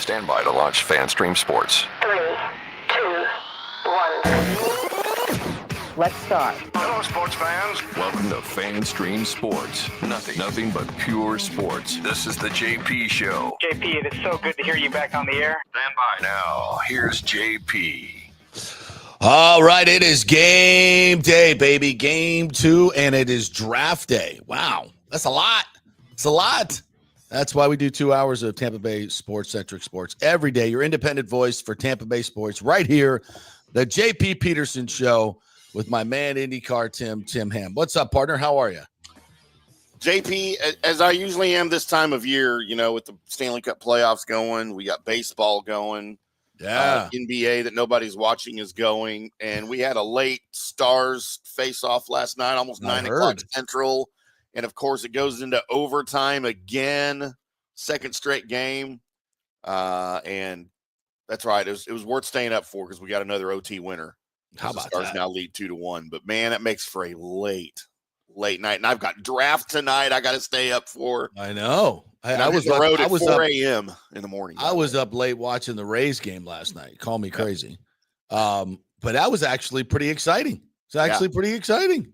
Stand by to launch FanStream Sports. 3, 2, 1. Let's start. Hello, sports fans. Welcome to FanStream Sports. Nothing but pure sports. This is the JP Show. JP, it is so good to hear you back on the air. Stand by now. Here's JP. All right, it is game day, baby. Game 2, and it is draft day. Wow, that's a lot. It's a lot. That's why we do 2 hours of Tampa Bay sports-centric sports every day. Your independent voice for Tampa Bay sports right here, the JP Peterson Show with my man IndyCar Tim Ham. What's up, partner? How are you? JP, as I usually am this time of year, you know, with the Stanley Cup playoffs going, we got baseball going. Yeah. NBA that nobody's watching is going, and we had a late Stars face-off last night, almost 9 o'clock Central, and of course it goes into overtime again, second straight game, and that's right. It was worth staying up for because we got another OT winner. How about the Stars that? now lead 2-1, but man, that makes for a late night, and I've got draft tonight. I got to stay up for. I know. I was on the road at 4 a.m. in the morning. I was up late watching the Rays game last night. Call me crazy. But that was actually pretty exciting. It's actually pretty exciting.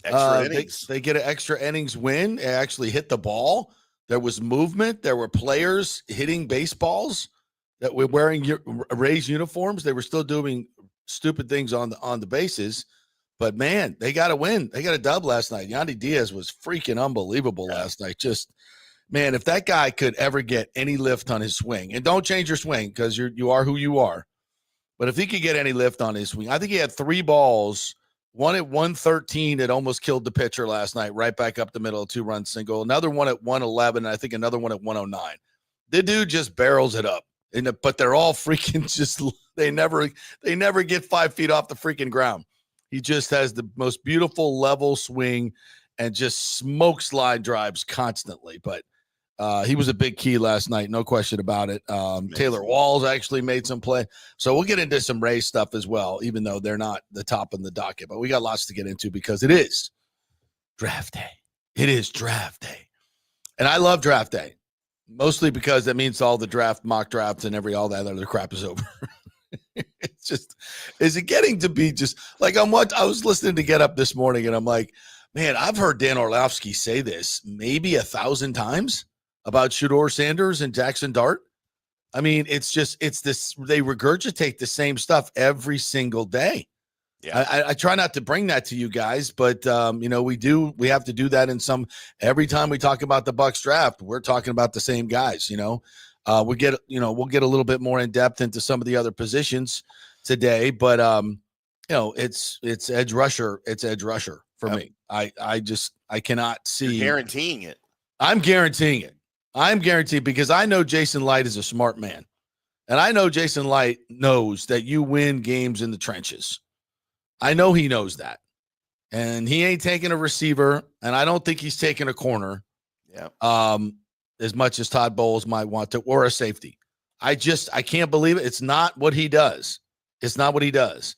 Extra innings. They get an extra innings win. They actually hit the ball. There was movement. There were players hitting baseballs that were wearing Rays uniforms. They were still doing stupid things on the bases. But, man, they got a win. They got a dub last night. Yandy Diaz was freaking unbelievable last night. Just – man, if that guy could ever get any lift on his swing, and don't change your swing because you are who you are, but if he could get any lift on his swing, I think he had 3 balls, one at 113 that almost killed the pitcher last night, right back up the middle, 2-run single, another one at 111, and I think another one at 109. The dude just barrels it up, but they're all freaking just they never get 5 feet off the freaking ground. He just has the most beautiful level swing and just smokes line drives constantly, but he was a big key last night, no question about it. Taylor Walls actually made some play. So we'll get into some Rays stuff as well, even though they're not the top in the docket. But we got lots to get into because it is draft day. It is draft day. And I love draft day, mostly because that means all the mock drafts and all that other crap is over. It's just, is it getting to be just like I was listening to Get Up this morning and I'm like, man, I've heard Dan Orlovsky say this maybe 1,000 times about Shedeur Sanders and Jackson Dart. I mean, it's this, they regurgitate the same stuff every single day. Yeah. I try not to bring that to you guys, but we have to do that every time we talk about the Bucs draft, we're talking about the same guys, we'll get a little bit more in depth into some of the other positions today, but it's edge rusher. It's edge rusher for me. I cannot see. You're guaranteeing it. I'm guaranteeing it. I'm guaranteed because I know Jason Light is a smart man. And I know Jason Light knows that you win games in the trenches. I know he knows that. And he ain't taking a receiver, and I don't think he's taking a corner. Yeah. As much as Todd Bowles might want to, or a safety. I can't believe it. It's not what he does. It's not what he does.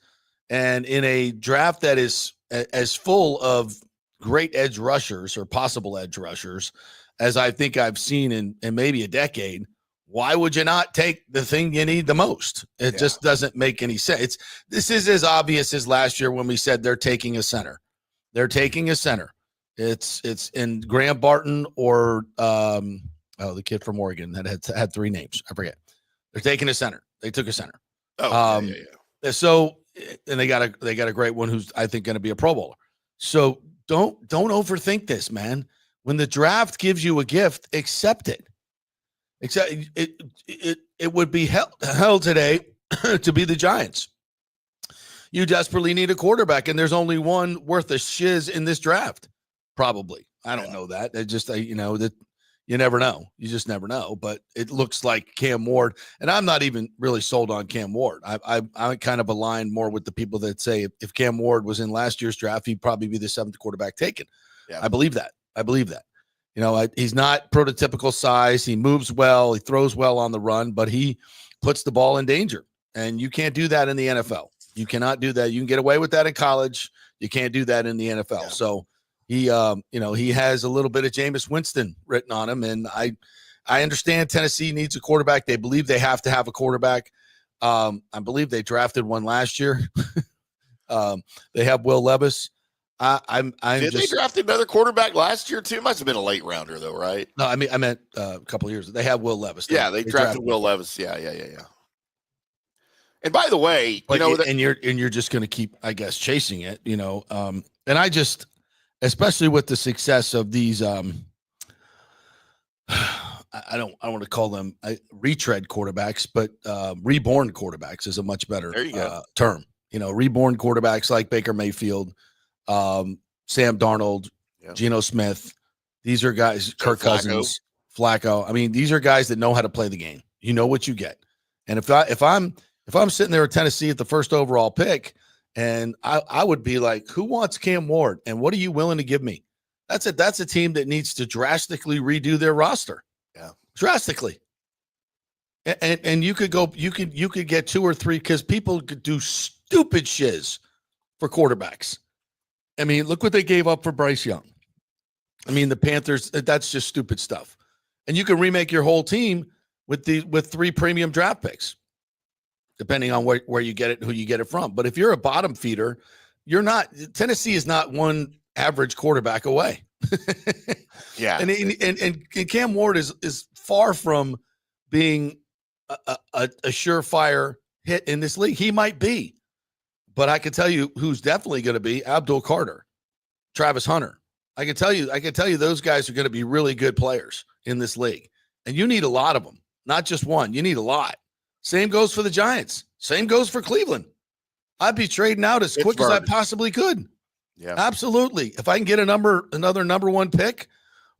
And in a draft that is as full of great edge rushers or possible edge rushers as I think I've seen in maybe a decade, why would you not take the thing you need the most? It just doesn't make any sense. This is as obvious as last year when we said they're taking a center. They're taking a center. It's in Graham Barton or the kid from Oregon that had 3 names. I forget. They're taking a center. They took a center. So and they got a great one who's I think going to be a Pro Bowler. So don't overthink this, man. When the draft gives you a gift, accept it. Except it would be hell today to be the Giants. You desperately need a quarterback, and there's only one worth a shiz in this draft. Probably. I don't know that. It just that you never know. You just never know. But it looks like Cam Ward, and I'm not even really sold on Cam Ward. I kind of align more with the people that say if Cam Ward was in last year's draft, he'd probably be the 7th quarterback taken. Yeah. I believe that. He's not prototypical size. He moves well. He throws well on the run, but he puts the ball in danger. And you can't do that in the NFL. You cannot do that. You can get away with that in college. You can't do that in the NFL. Yeah. So he has a little bit of Jameis Winston written on him. And I understand Tennessee needs a quarterback. They believe they have to have a quarterback. I believe they drafted one last year. They have Will Levis. Did they draft another quarterback last year too? Must have been a late rounder though, right? No, I meant a couple of years. They have Will Levis. They drafted Will Levis. Yeah. And by the way, you're just going to keep, I guess, chasing it, and I just, especially with the success of these, I don't want to call them retread quarterbacks, but reborn quarterbacks is a much better term. Reborn quarterbacks like Baker Mayfield, Sam Darnold, Geno Smith. These are guys, Kirk Cousins, Flacco. I mean, these are guys that know how to play the game. You know what you get. And if I'm sitting there at Tennessee at the first overall pick, and I would be like, who wants Cam Ward? And what are you willing to give me? That's a team that needs to drastically redo their roster. Yeah. Drastically. And you could get 2 or 3 because people could do stupid shiz for quarterbacks. I mean, look what they gave up for Bryce Young. I mean, the Panthers, that's just stupid stuff. And you can remake your whole team with 3 premium draft picks, depending on where you get it, who you get it from. But if you're a bottom feeder, Tennessee is not one average quarterback away. Yeah. And Cam Ward is far from being a surefire hit in this league. He might be, but I can tell you who's definitely going to be Abdul Carter, Travis Hunter. I can tell you those guys are going to be really good players in this league, and you need a lot of them, not just one. You need a lot. Same goes for the Giants. Same goes for Cleveland. I'd be trading out as quick as I possibly could. Yeah, absolutely. If I can get another number 1 pick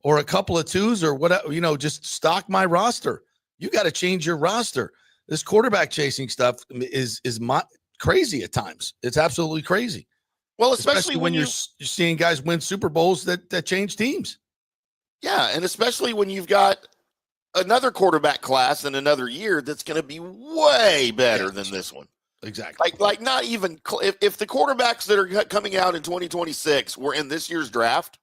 or a couple of 2s or whatever, just stock my roster. You got to change your roster. This quarterback chasing stuff is crazy at times. It's absolutely crazy. Well, especially when you're seeing guys win Super Bowls that change teams. Yeah, and especially when you've got another quarterback class in another year that's going to be way better than this one. Exactly. Like not even if the quarterbacks that are coming out in 2026 were in this year's draft,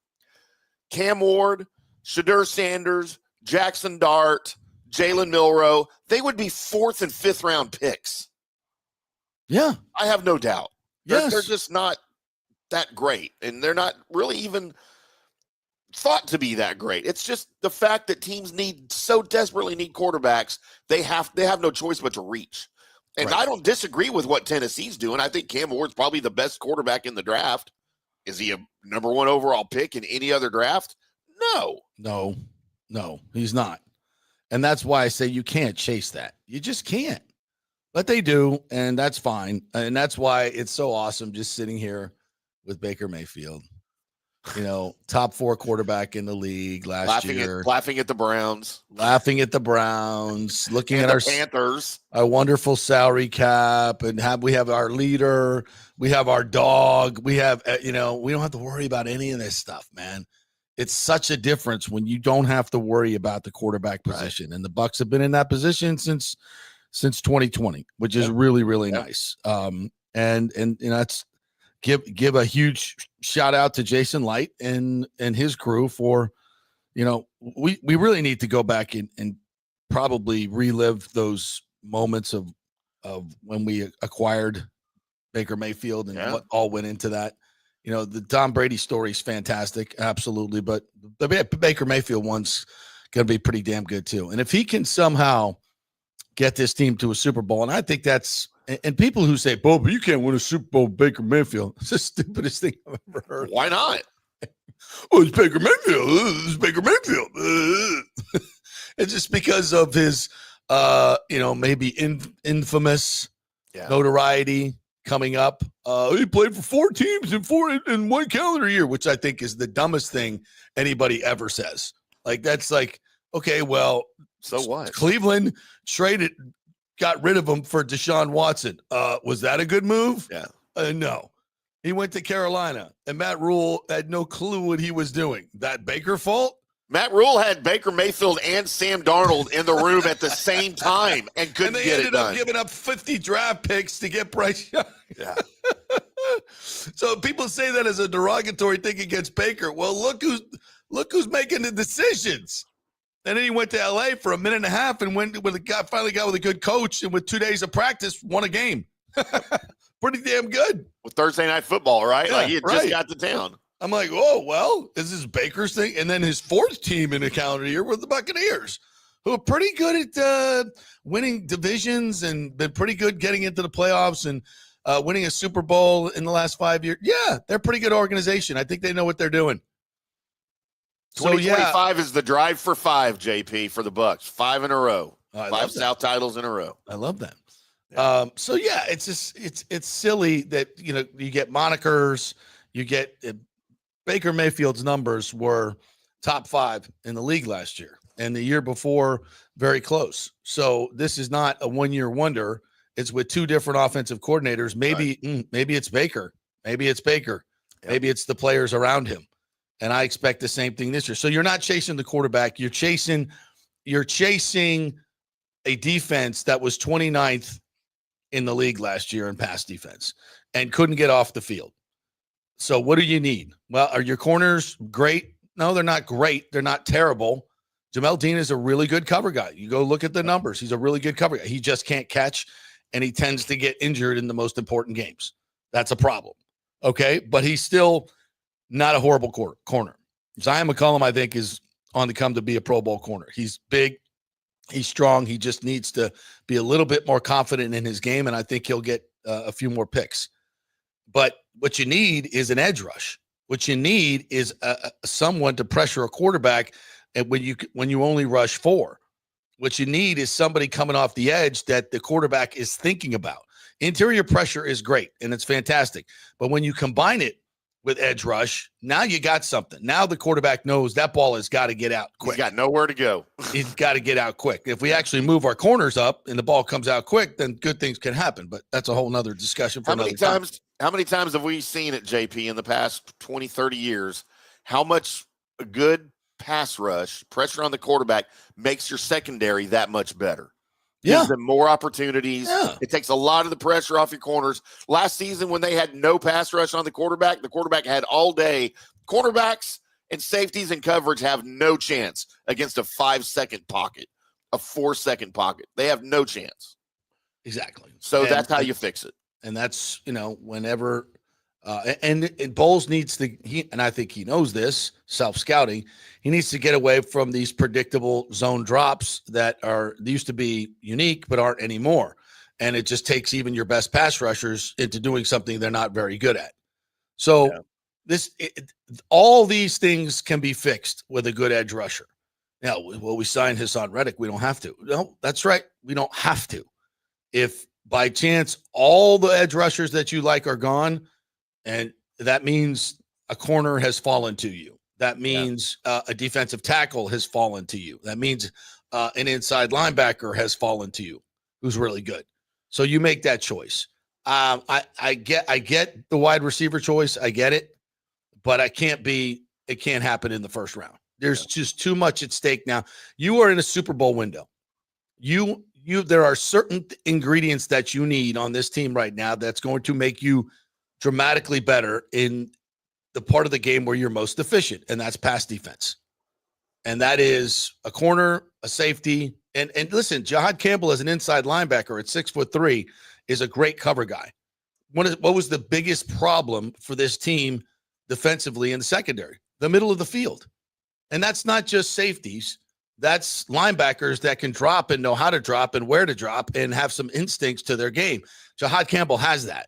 Cam Ward, Shadur Sanders, Jackson Dart, Jalen Milroe, they would be 4th and 5th round picks. Yeah. I have no doubt. Yes. They're just not that great, and they're not really even thought to be that great. It's just the fact that teams so desperately need quarterbacks, they have no choice but to reach. And I don't disagree with what Tennessee's doing. I think Cam Ward's probably the best quarterback in the draft. Is he a number 1 overall pick in any other draft? No, he's not. And that's why I say you can't chase that. You just can't. But they do, and that's fine. And that's why it's so awesome just sitting here with Baker Mayfield. Top 4 quarterback in the league last year. Laughing at the Browns. Looking at our Panthers. Our wonderful salary cap, and we have our leader. We have our dog. We have, we don't have to worry about any of this stuff, man. It's such a difference when you don't have to worry about the quarterback position. Right. And the Bucs have been in that position since 2020, which is really, really nice. And that's give a huge shout out to Jason Light and his crew for, we really need to go back and probably relive those moments of when we acquired Baker Mayfield and what all went into that. The Tom Brady story is fantastic. Absolutely. But the Baker Mayfield one's going to be pretty damn good too. And if he can somehow get this team to a Super Bowl, and I think that's, and people who say, "Bo, but you can't win a Super Bowl with Baker Mayfield," it's the stupidest thing I've ever heard. Why not? Oh, it's Baker Mayfield. It's Baker Mayfield. It's just because of his, maybe infamous notoriety coming up. He played for 4 teams in 1 calendar year, which I think is the dumbest thing anybody ever says. Like, that's like, okay, well, so what? Cleveland got rid of him for Deshaun Watson. Was that a good move? Yeah. No. He went to Carolina, and Matt Rule had no clue what he was doing. That Baker fault? Matt Rule had Baker Mayfield and Sam Darnold in the room at the same time and couldn't get it done. They ended up giving up 50 draft picks to get Bryce Young. Yeah. So people say that as a derogatory thing against Baker. Well, look who's making the decisions. And then he went to LA for a minute and a half and finally got with a good coach, and with 2 days of practice, won a game. Pretty damn good. With Thursday Night Football, right? Yeah, Like he had just got to town. I'm like, oh, well, this is Baker's thing. And then his fourth team in the calendar year were the Buccaneers, who are pretty good at winning divisions and been pretty good getting into the playoffs and winning a Super Bowl in the last 5 years. Yeah, they're a pretty good organization. I think they know what they're doing. 2025 is the drive for 5, JP, for the Bucs. 5 in a row. Oh, 5 South titles in a row. I love that. Yeah. It's just it's silly that you get monikers, you get Baker Mayfield's numbers were top 5 in the league last year, and the year before very close. So this is not a 1-year wonder. It's with 2 different offensive coordinators. Maybe it's Baker. Maybe it's Baker. Yep. Maybe it's the players around him. And I expect the same thing this year. So you're not chasing the quarterback. You're chasing a defense that was 29th in the league last year in pass defense and couldn't get off the field. So what do you need? Well, are your corners great? No, they're not great. They're not terrible. Jamel Dean is a really good cover guy. You go look at the numbers. He's a really good cover guy. He just can't catch, and he tends to get injured in the most important games. That's a problem. Okay, but he's still not a horrible corner. Zion McCollum, I think, is on the come to be a Pro Bowl corner. He's big. He's strong. He just needs to be a little bit more confident in his game, and I think he'll get a few more picks. But what you need is an edge rush. What you need is someone to pressure a quarterback and when you only rush 4. What you need is somebody coming off the edge that the quarterback is thinking about. Interior pressure is great, and it's fantastic. But when you combine it with edge rush, now you got something. Now the quarterback knows that ball has got to get out quick. He's got nowhere to go. He's got to get out quick. If we actually move our corners up and the ball comes out quick, then good things can happen. But that's a whole nother discussion for another time. How many times have we seen it, JP, in the past 20, 30 years, how much a good pass rush, pressure on the quarterback, makes your secondary that much better? Gives them more opportunities. Yeah. It takes a lot of the pressure off your corners. Last season, when they had no pass rush on the quarterback had all day. Cornerbacks and safeties and coverage have no chance against a 5-second pocket, a 4-second pocket. They have no chance. Exactly. So that's how you fix it. And that's, whenever and Bowles needs to, and I think he knows this, self-scouting, he needs to get away from these predictable zone drops that used to be unique but aren't anymore. And it just takes even your best pass rushers into doing something they're not very good at. So all these things can be fixed with a good edge rusher. Now, will we sign Hassan Reddick? We don't have to. No, that's right. We don't have to. If by chance all the edge rushers that you like are gone, and that means a corner has fallen to you. That means a defensive tackle has fallen to you. That means an inside linebacker has fallen to you, who's really good. So you make that choice. I get the wide receiver choice. I get it, but it can't happen in the first round. There's just too much at stake now. You are in a Super Bowl window. There are certain ingredients that you need on this team right now that's going to make you dramatically better in the part of the game where you're most efficient, and that's pass defense. And that is a corner, a safety, and listen, Jahad Campbell as an inside linebacker at 6'3" is a great cover guy. What was the biggest problem for this team defensively in the secondary? The middle of the field. And that's not just safeties. That's linebackers that can drop and know how to drop and where to drop and have some instincts to their game. Jahad Campbell has that.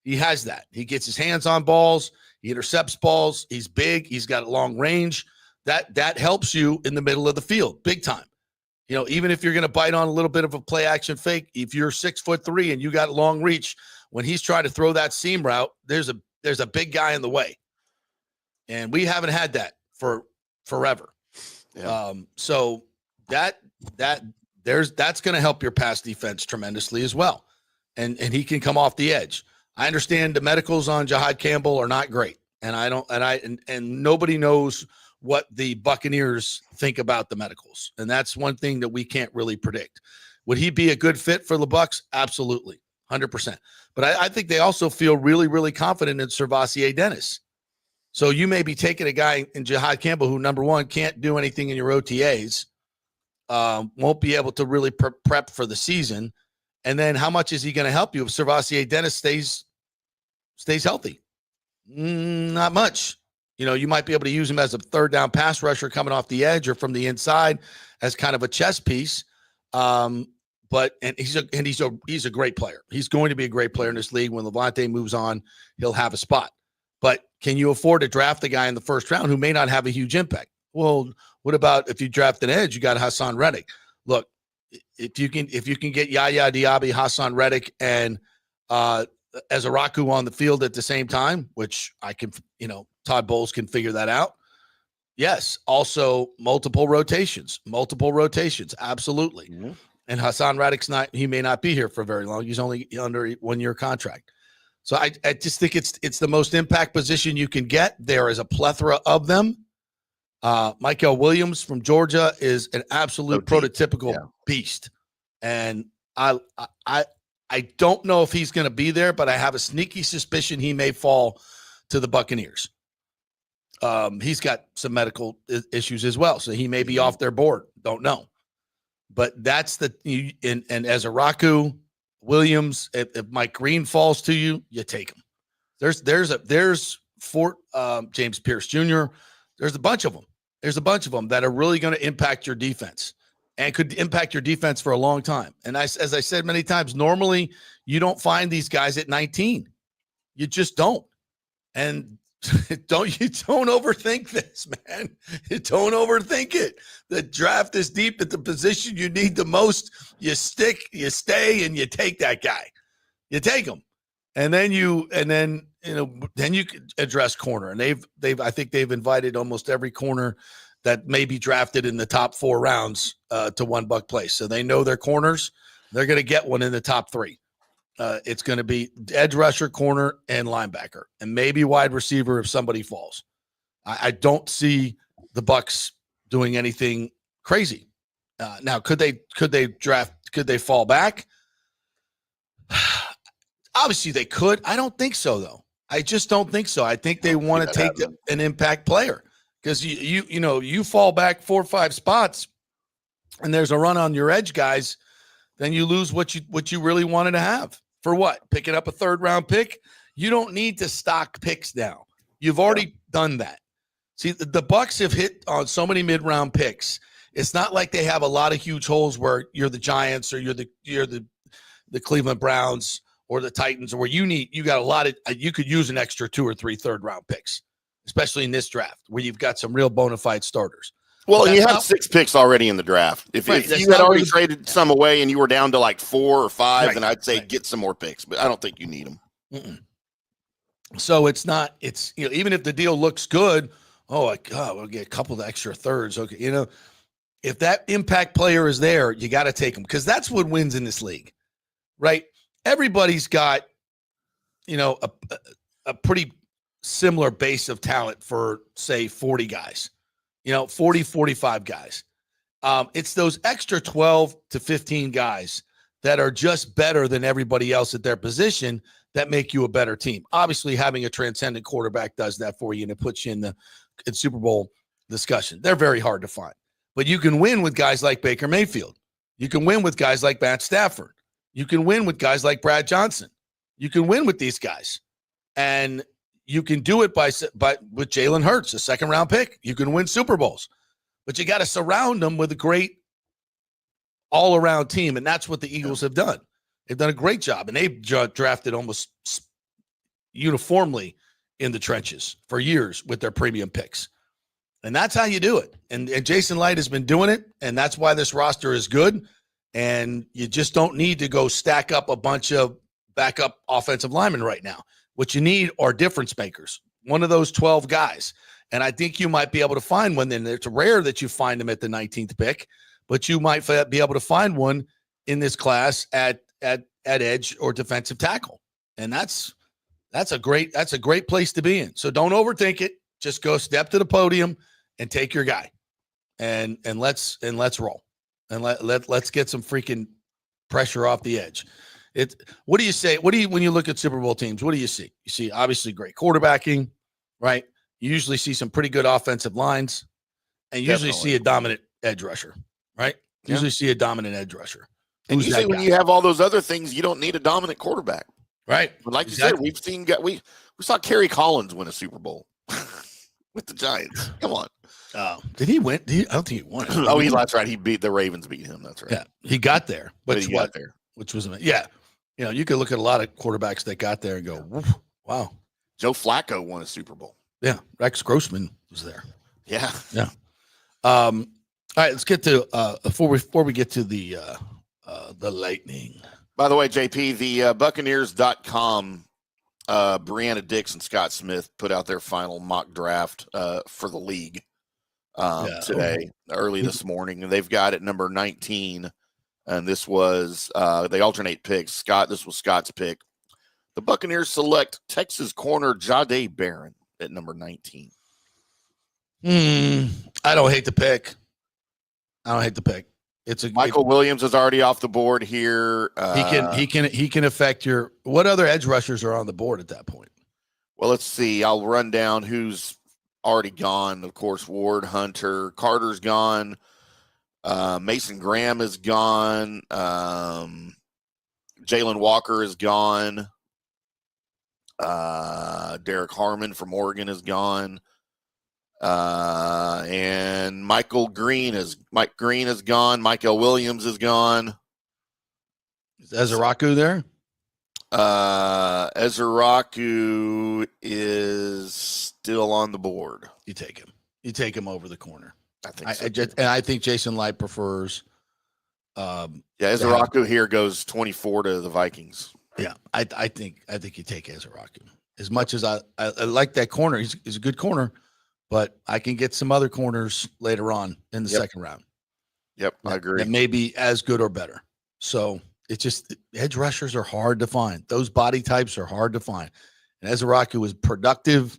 He has that. He gets his hands on balls. He intercepts balls. He's big. He's got a long range. That helps you in the middle of the field, big time. Even if you're going to bite on a little bit of a play action fake, if you're 6'3" and you got long reach, when he's trying to throw that seam route, there's a big guy in the way. And we haven't had that for forever. Yeah. So that's going to help your pass defense tremendously as well. And he can come off the edge. I understand the medicals on Jahad Campbell are not great. And nobody knows what the Buccaneers think about the medicals. And that's one thing that we can't really predict. Would he be a good fit for the Bucs? Absolutely. 100%. But I think they also feel really, really confident in Servassier Dennis. So you may be taking a guy in Jihad Campbell who, number one, can't do anything in your OTAs, won't be able to really prep for the season. And then how much is he going to help you if Servassier Dennis stays healthy? Not much. You might be able to use him as a third down pass rusher coming off the edge or from the inside as kind of a chess piece. But he's a great player. He's going to be a great player in this league. When Levante moves on, he'll have a spot. But can you afford to draft a guy in the first round who may not have a huge impact? Well, what about if you draft an edge? You got Hassan Reddick. Look, if you can get Yaya Diaby, Hassan Reddick, and Ezaraku on the field at the same time, which I can, Todd Bowles can figure that out. Yes. Also, multiple rotations. Absolutely. Mm-hmm. And Hassan Reddick's he may not be here for very long. He's only under a 1-year contract. So I just think it's the most impact position you can get. There is a plethora of them. Michael Williams from Georgia is an absolute prototypical beast. And I don't know if he's going to be there, but I have a sneaky suspicion he may fall to the Buccaneers. He's got some medical issues as well, so he may be off their board. Don't know. But that's and Ezaraku, Williams, if Mike Green falls to you, you take him. There's Fort James Pierce Jr. There's a bunch of them. That are really going to impact your defense and could impact your defense for a long time. And as I said many times, normally you don't find these guys at 19. You just don't. And don't overthink this, man. Don't overthink it. The draft is deep at the position you need the most. You stay, and you take that guy. You take him, and then you could address corner. And I think they've invited almost every corner that may be drafted in the top 4 rounds to One Buck Place. So they know their corners. They're going to get one in the top 3. It's going to be edge rusher, corner, and linebacker, and maybe wide receiver if somebody falls. I don't see the Bucs doing anything crazy. Now, could they fall back? Obviously, they could. I don't think so, though. I just don't think so. I think they want to take an impact player because you fall back 4 or 5 spots, and there's a run on your edge guys. Then you lose what you really wanted to have. For what? Picking up a 3rd-round pick? You don't need to stock picks now. You've already done that. See, the Bucs have hit on so many mid-round picks. It's not like they have a lot of huge holes where you're the Giants or you're the Cleveland Browns or the Titans, where you got a lot of you could use an extra 2 or 3 3rd-round picks, especially in this draft where you've got some real bona fide starters. Well, you have 6 picks already in the draft. If you had already traded some away and you were down to like 4 or 5, then I'd say get some more picks. But I don't think you need them. Mm-mm. So it's even if the deal looks good, oh God, we'll get a couple of extra 3rds. Okay, if that impact player is there, you got to take them because that's what wins in this league, right? Everybody's got a pretty similar base of talent for say 40 guys. 40, 45 guys. It's those extra 12 to 15 guys that are just better than everybody else at their position that make you a better team. Obviously, having a transcendent quarterback does that for you, and it puts you in the Super Bowl discussion. They're very hard to find. But you can win with guys like Baker Mayfield. You can win with guys like Matt Stafford. You can win with guys like Brad Johnson. You can win with these guys. And you can do it with Jalen Hurts, a 2nd-round pick. You can win Super Bowls, but you got to surround them with a great all-around team, and that's what the Eagles have done. They've done a great job, and they've drafted almost uniformly in the trenches for years with their premium picks, and that's how you do it. And Jason Light has been doing it, and that's why this roster is good. And you just don't need to go stack up a bunch of backup offensive linemen right now. What you need are difference makers, one of those 12 guys. And I think you might be able to find one. Then it's rare that you find them at the 19th pick, but you might be able to find one in this class at edge or defensive tackle. And that's a great place to be in. So don't overthink it. Just go step to the podium and take your guy and let's roll. And let's get some freaking pressure off the edge. What do you say? When you look at Super Bowl teams, what do you see? You see obviously great quarterbacking, right? you usually see some pretty good offensive lines, and usually see a dominant edge rusher, right? Yeah. Usually see a dominant edge rusher. And Who's usually that when guy? you have all those other things, you don't need a dominant quarterback. Right. But like Exactly. you said, we saw Kerry Collins win a Super Bowl with the Giants. Come on. Did he win? I don't think he won. That's right. He beat the Ravens, beat him. That's right. Yeah, he got there. But got there. Which was yeah. You know, you could look at a lot of quarterbacks that got there and go, wow. Joe Flacco won a Super Bowl. Yeah, Rex Grossman was there. Yeah. Yeah. All right, let's get to before we get to the Lightning. By the way, JP, the Buccaneers.com, Brianna Dix and Scott Smith put out their final mock draft for the league today, early this morning, and they've got it number 19. And this was they alternate picks. This was Scott's pick. The Buccaneers select Texas corner Jahdae Barron at number 19. I don't hate the pick. Michael Williams is already off the board here. He can affect your. What other edge rushers are on the board at that point? Well, let's see. I'll run down who's already gone. Of course, Ward, Hunter, Carter's gone. Mason Graham is gone. Jalen Walker is gone. Derek Harmon from Oregon is gone. And Mike Green is gone. Michael Williams is gone. Is Ezeraku there? Ezeraku is still on the board. You take him. You take him over the corner. I think so. I think Jason Light prefers. Ezeraku here goes 24 to the Vikings. Yeah, I think you take Ezeraku. As much as I like that corner, he's a good corner, but I can get some other corners later on in the second round. Yep, I agree. That may be as good or better. So it's just edge rushers are hard to find. Those body types are hard to find. And Ezeraku is productive.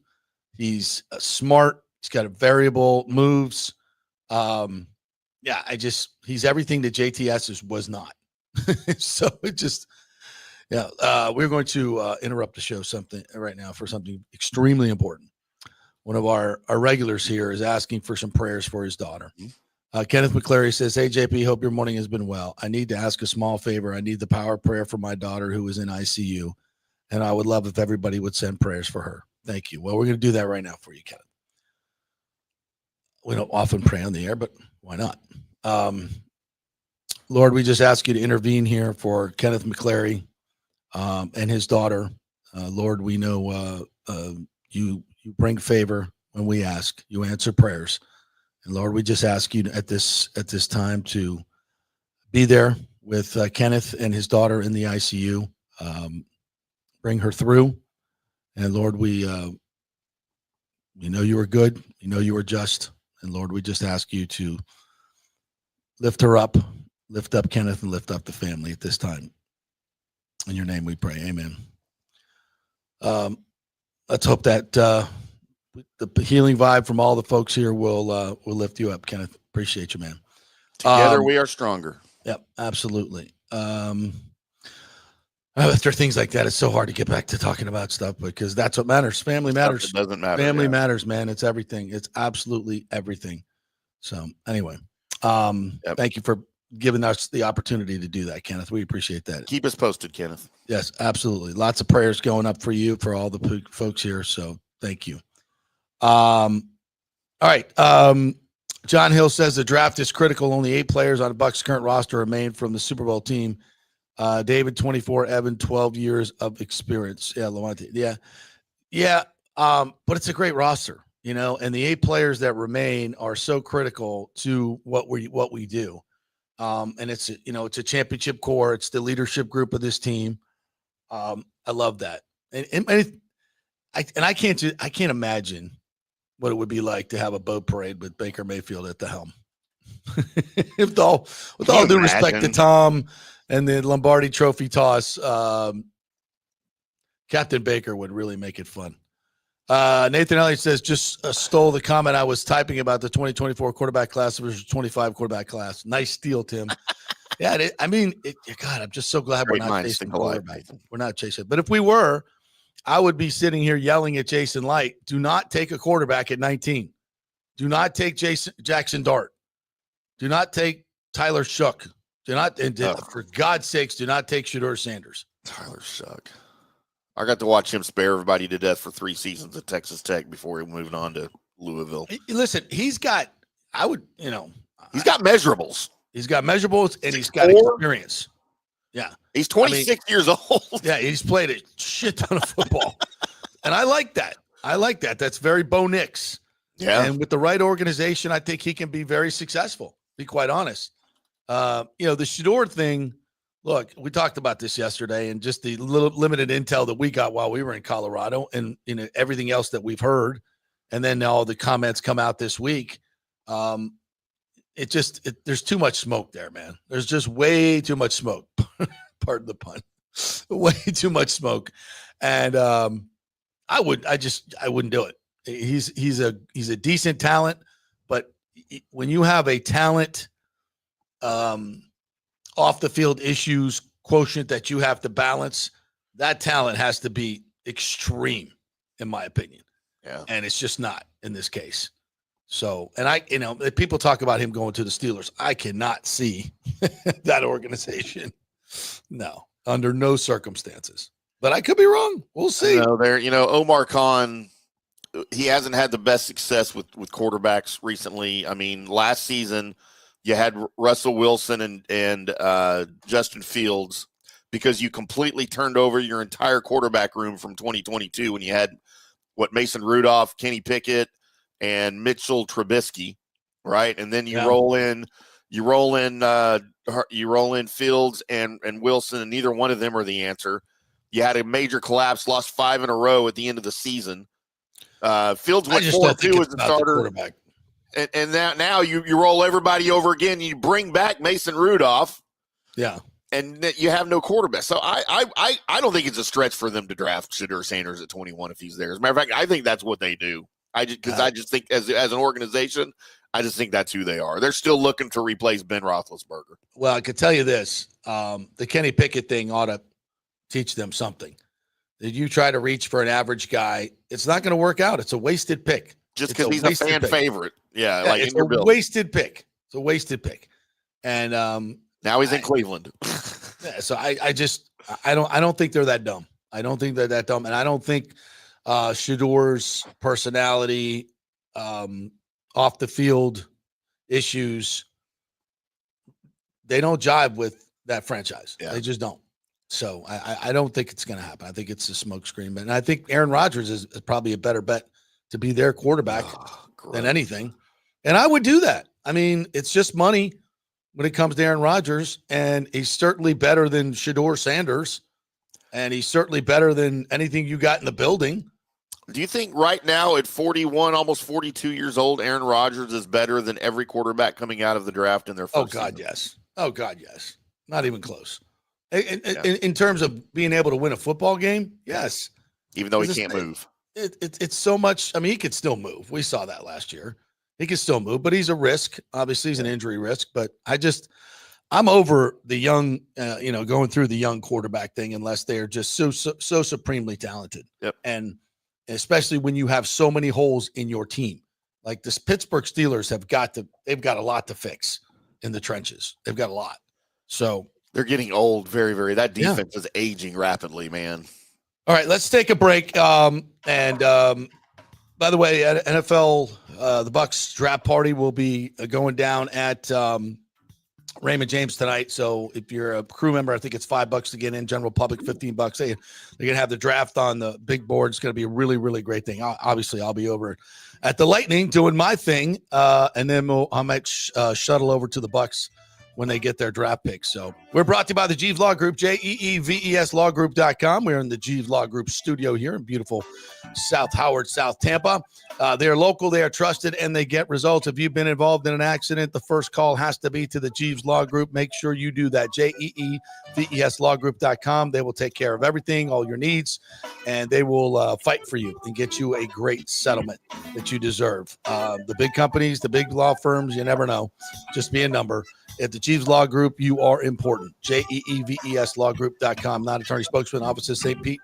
He's smart. He's got a variable moves. He's everything that JTS was not. So it just, we're going to interrupt the show right now for something extremely important. One of our regulars here is asking for some prayers for his daughter. Kenneth McClary says, "Hey, JP, hope your morning has been well. I need to ask a small favor. I need the power of prayer for my daughter who is in ICU, and I would love if everybody would send prayers for her. Thank you." Well, we're going to do that right now for you, Kenneth. We don't often pray on the air, but why not? Lord, we just ask you to intervene here for Kenneth McClary and his daughter. Lord, we know you bring favor when we ask. You answer prayers. And Lord, we just ask you at this time to be there with Kenneth and his daughter in the ICU. Bring her through. And Lord, we know you are good. We know you are just. And Lord, we just ask you to lift her up, lift up Kenneth, and lift up the family at this time. In your name we pray. Amen. Let's hope that the healing vibe from all the folks here will lift you up, Kenneth. Appreciate you, man. Together we are stronger. Yep, absolutely. After things like that, it's so hard to get back to talking about stuff because that's what matters. Family matters. It doesn't matter. Family matters, man. It's everything. It's absolutely everything. So anyway, thank you for giving us the opportunity to do that, Kenneth. We appreciate that. Keep us posted, Kenneth. Yes, absolutely. Lots of prayers going up for you, for all the folks here. So thank you. All right. John Hill says the draft is critical. Only 8 players on the Bucs current roster remain from the Super Bowl team. David, 24, Evan, 12 years of experience. Yeah, Lawante. Yeah. But it's a great roster, and the 8 players that remain are so critical to what we do. And it's a championship core. It's the leadership group of this team. I love that. I can't imagine what it would be like to have a boat parade with Baker Mayfield at the helm. With all due respect to Tom and the Lombardi Trophy toss, Captain Baker would really make it fun. Nathan Elliott says, just stole the comment I was typing about the 2024 quarterback class versus 25 quarterback class. Nice steal, Tim. Yeah, God, I'm just so glad we're not chasing quarterback. We're not chasing. But if we were, I would be sitting here yelling at Jason Light, do not take a quarterback at 19. Do not take Jackson Dart. Do not take Tyler Shook. For God's sakes, do not take Shedeur Sanders. Tyler Shook. I got to watch him spare everybody to death for 3 seasons at Texas Tech before he moved on to Louisville. Listen, he's got measurables. He's got measurables and he's got experience. Yeah. He's 26 years old. Yeah, he's played a shit ton of football. And I like that. That's very Bo Nix. Yeah. And with the right organization, I think he can be very successful, to be quite honest. The Shedeur thing, look, we talked about this yesterday and just the little limited intel that we got while we were in Colorado and everything else that we've heard. And then all the comments come out this week. There's too much smoke there, man. There's just way too much smoke. Pardon the pun. Way too much smoke. And I wouldn't do it. He's a decent talent, but when you have a talent off the field issues quotient that you have to balance, that talent has to be extreme, in my opinion. Yeah. And it's just not in this case. So, and people talk about him going to the Steelers. I cannot see that organization. No, under no circumstances. But I could be wrong. We'll see. Omar Khan, he hasn't had the best success with quarterbacks recently. I mean, last season you had Russell Wilson and Justin Fields because you completely turned over your entire quarterback room from 2022 when you had Mason Rudolph, Kenny Pickett, and Mitchell Trubisky, right? And then you roll in Fields and Wilson, and neither one of them are the answer. You had a major collapse, lost 5 in a row at the end of the season. Fields went 4-2 as the starter, and now you roll everybody over again. You bring back Mason Rudolph, and you have no quarterback. So I don't think it's a stretch for them to draft Shedeur Sanders at 21 if he's there. As a matter of fact, I think that's what they do. I just think as an organization, I just think that's who they are. They're still looking to replace Ben Roethlisberger. Well, I could tell you this: the Kenny Pickett thing ought to teach them something. That you try to reach for an average guy, it's not going to work out. It's a wasted pick. Just because he's a fan favorite. Yeah, like it's a wasted pick. It's a wasted pick. And now he's in Cleveland. So I don't think they're that dumb. I don't think they're that dumb. And I don't think Shedeur's personality, off the field issues, they don't jive with that franchise. Yeah. They just don't. So I don't think it's going to happen. I think it's a smokescreen. And I think Aaron Rodgers is probably a better bet to be their quarterback than anything. And I would do that. I mean, it's just money when it comes to Aaron Rodgers, and he's certainly better than Shedeur Sanders, and he's certainly better than anything you got in the building. Do you think right now at 41, almost 42 years old, Aaron Rodgers is better than every quarterback coming out of the draft in their first season? Yes. Oh, God, yes. Not even close. In terms of being able to win a football game, yes. Even though he can't move. It's so much. I mean, he could still move. We saw that last year. He can still move, but he's a risk. Obviously, he's an injury risk. But I'm over the young, going through the young quarterback thing unless they're just so supremely talented. Yep. And especially when you have so many holes in your team. Like this Pittsburgh Steelers they've got a lot to fix in the trenches. They've got a lot. So they're getting old that defense is aging rapidly, man. All right, let's take a break. By the way, at NFL, the Bucs draft party will be going down at Raymond James tonight. So if you're a crew member, I think it's $5 to get in. General public, $15. They're going to have the draft on the big board. It's going to be a really, really great thing. Obviously, I'll be over at the Lightning doing my thing, and then I might shuttle over to the Bucs when they get their draft picks. So we're brought to you by the Jeeves Law Group, JEEVES lawgroup.com. We're in the Jeeves Law Group studio here in beautiful South Howard, South Tampa. They're local, they are trusted, and they get results. If you've been involved in an accident, the first call has to be to the Jeeves Law Group. Make sure you do that, JEEVES lawgroup.com. They will take care of everything, all your needs, and they will fight for you and get you a great settlement that you deserve. The big companies, the big law firms, you never know. Just be a number. At the Jeeves Law Group, you are important. JEEVES lawgroup.com. Not attorney spokesman, office of St. Pete,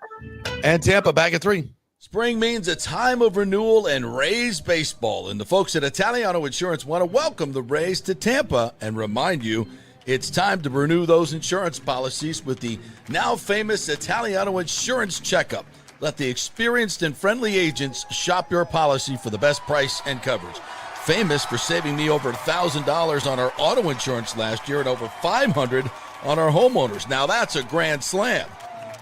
And Tampa back at 3. Spring means a time of renewal and Rays baseball. And the folks at Italiano Insurance want to welcome the Rays to Tampa and remind you it's time to renew those insurance policies with the now famous Italiano Insurance Checkup. Let the experienced and friendly agents shop your policy for the best price and coverage. Famous for saving me over $1,000 on our auto insurance last year and over $500 on our homeowners. Now that's a grand slam.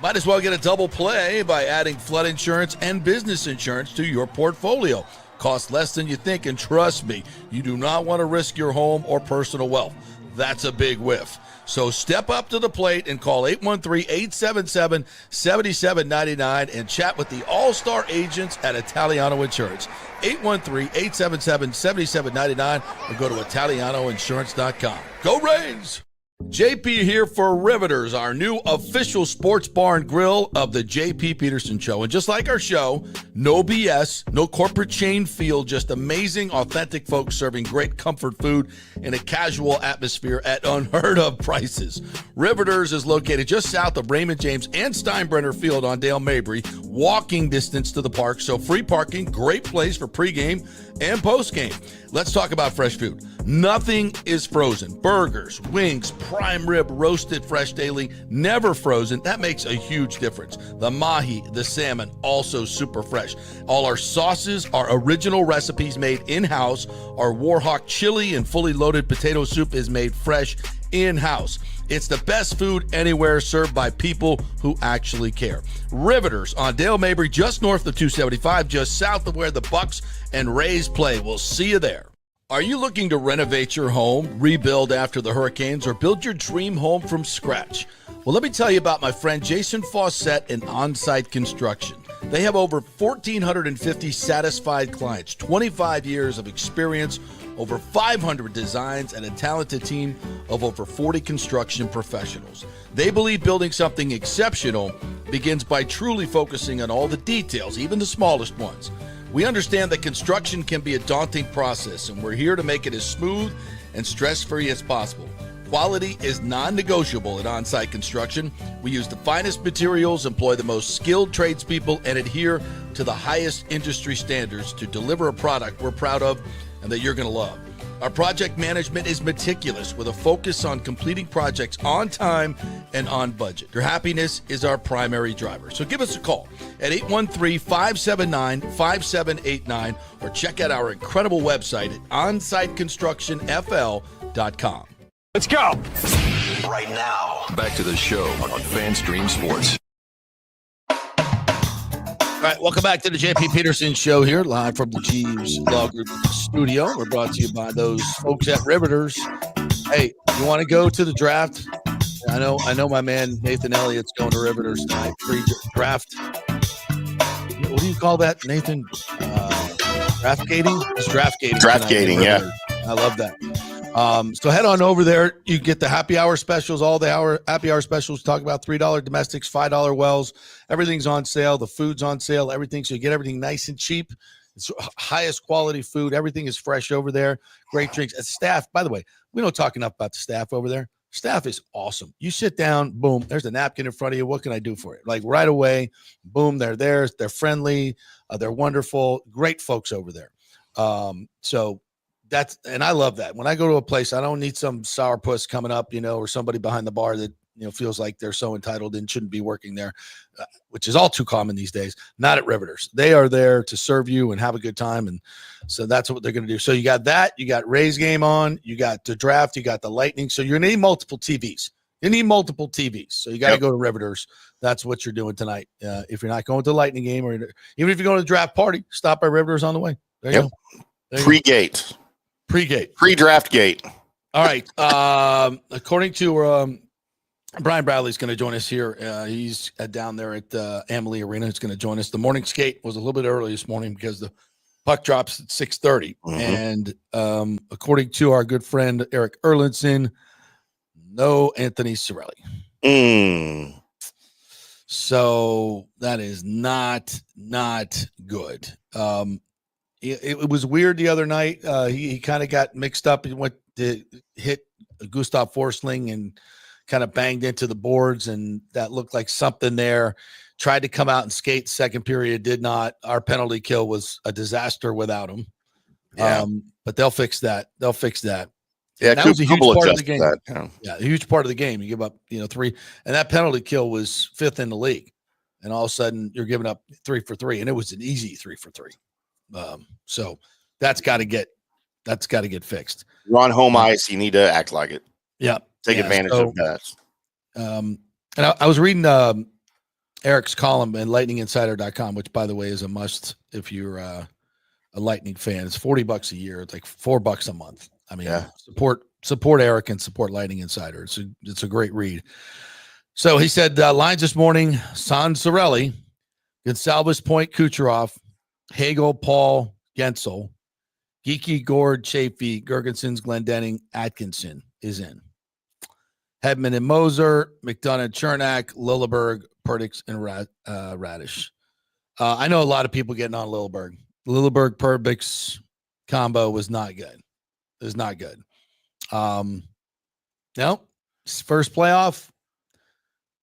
Might as well get a double play by adding flood insurance and business insurance to your portfolio. Costs less than you think, and trust me, you do not want to risk your home or personal wealth. That's a big whiff. So step up to the plate and call 813-877-7799 and chat with the all-star agents at Italiano Insurance. 813-877-7799 or go to ItalianoInsurance.com. Go Rays! JP here for Riveters, our new official sports bar and grill of the JP Peterson Show. And just like our show, no BS, no corporate chain feel, just amazing, authentic folks serving great comfort food in a casual atmosphere at unheard of prices. Riveters is located just south of Raymond James and Steinbrenner Field on Dale Mabry, walking distance to the park, so free parking, great place for pregame and postgame. Let's talk about fresh food. Nothing is frozen. Burgers, wings, prime rib, roasted fresh daily, never frozen. That makes a huge difference. The mahi, the salmon, also super fresh. All our sauces are original recipes made in-house. Our Warhawk chili and fully loaded potato soup is made fresh in-house. It's the best food anywhere, served by people who actually care. Riveters on Dale Mabry, just north of 275, just south of where the Bucs and Rays play. We'll see you there. Are you looking to renovate your home, rebuild after the hurricanes, or build your dream home from scratch? Well, let me tell you about my friend Jason Fawcett and On-Site Construction. They have over 1,450 satisfied clients, 25 years of experience, over 500 designs, and a talented team of over 40 construction professionals. They believe building something exceptional begins by truly focusing on all the details, even the smallest ones. We understand that construction can be a daunting process, and we're here to make it as smooth and stress-free as possible. Quality is non-negotiable at On-Site Construction. We use the finest materials, employ the most skilled tradespeople, and adhere to the highest industry standards to deliver a product we're proud of and that you're going to love. Our project management is meticulous with a focus on completing projects on time and on budget. Your happiness is our primary driver. So give us a call at 813-579-5789 or check out our incredible website at onsiteconstructionfl.com. Let's go. Right now, back to the show on FanStream Sports. All right, welcome back to the JP Peterson Show here, live from the Jeeves Law Group studio. We're brought to you by those folks at Riveters. Hey, you want to go to the draft? I know my man Nathan Elliott's going to Riveters tonight, pre-draft. What do you call that, Nathan? Draft gating? It's draft gating. Draft gating, yeah. I love that. So head on over there. You get the happy hour specials, all the happy hour specials. Talk about $3 domestics, $5 wells. Everything's on sale. The food's on sale, everything. So you get everything nice and cheap. It's highest quality food. Everything is fresh over there. Great drinks. Staff, by the way, we don't talk enough about the staff over there. Staff is awesome. You sit down, boom, there's a napkin in front of you. What can I do for you? Like right away, boom, they're there. They're friendly. They're wonderful. Great folks over there. So and I love that. When I go to a place, I don't need some sourpuss coming up, or somebody behind the bar that, feels like they're so entitled and shouldn't be working there, which is all too common these days. Not at Riveters. They are there to serve you and have a good time. And so that's what they're going to do. So you got that, you got Rays game on, you got the draft, you got the Lightning. So you're going to need multiple TVs. You need multiple TVs. So you got to go to Riveters. That's what you're doing tonight. If you're not going to the Lightning game, or even if you're going to the draft party, stop by Riveters on the way. There you go. Pre-gate. Pre-draft gate. All right. According to Brian Bradley's going to join us here. He's down there at Amalie Arena. He's going to join us. The morning skate was a little bit early this morning because the puck drops at 6:30. And according to our good friend Eric Erlinson, no Anthony Cirelli. So that is not good. It was weird the other night. He kind of got mixed up. He went to hit Gustav Forsling and kind of banged into the boards, and that looked like something there. Tried to come out and skate second period, did not. Our penalty kill was a disaster without him. Yeah. But they'll fix that. They'll fix that. Yeah, And that was a huge Kuppel part of the adjusted game. that, yeah. A huge part of the game. You give up, 3, and that penalty kill was 5th in the league. And all of a sudden you're giving up 3 for 3, and it was an easy 3 for 3. So that's got to get fixed. You're on home ice. You need to act like it. Yeah. Take advantage of that. And I was reading Eric's column in lightninginsider.com, which, by the way, is a must if you're a Lightning fan. It's $40 a year. It's like $4 a month. I mean, support Eric and support Lightning Insider. It's a great read. So he said lines this morning: Sanzarelli, Gonsalves, Point, Kucherov, Hagel, Paul, Gensel, Geeky, Gord, Chafee, Gergensons, Glendening, Atkinson is in. Hedman and Moser, McDonough, Chernak, Lilleberg, Perdix, and Radish. I know a lot of people getting on Lilleberg. Lilleberg Perdix combo was not good. It was not good. No, first playoff.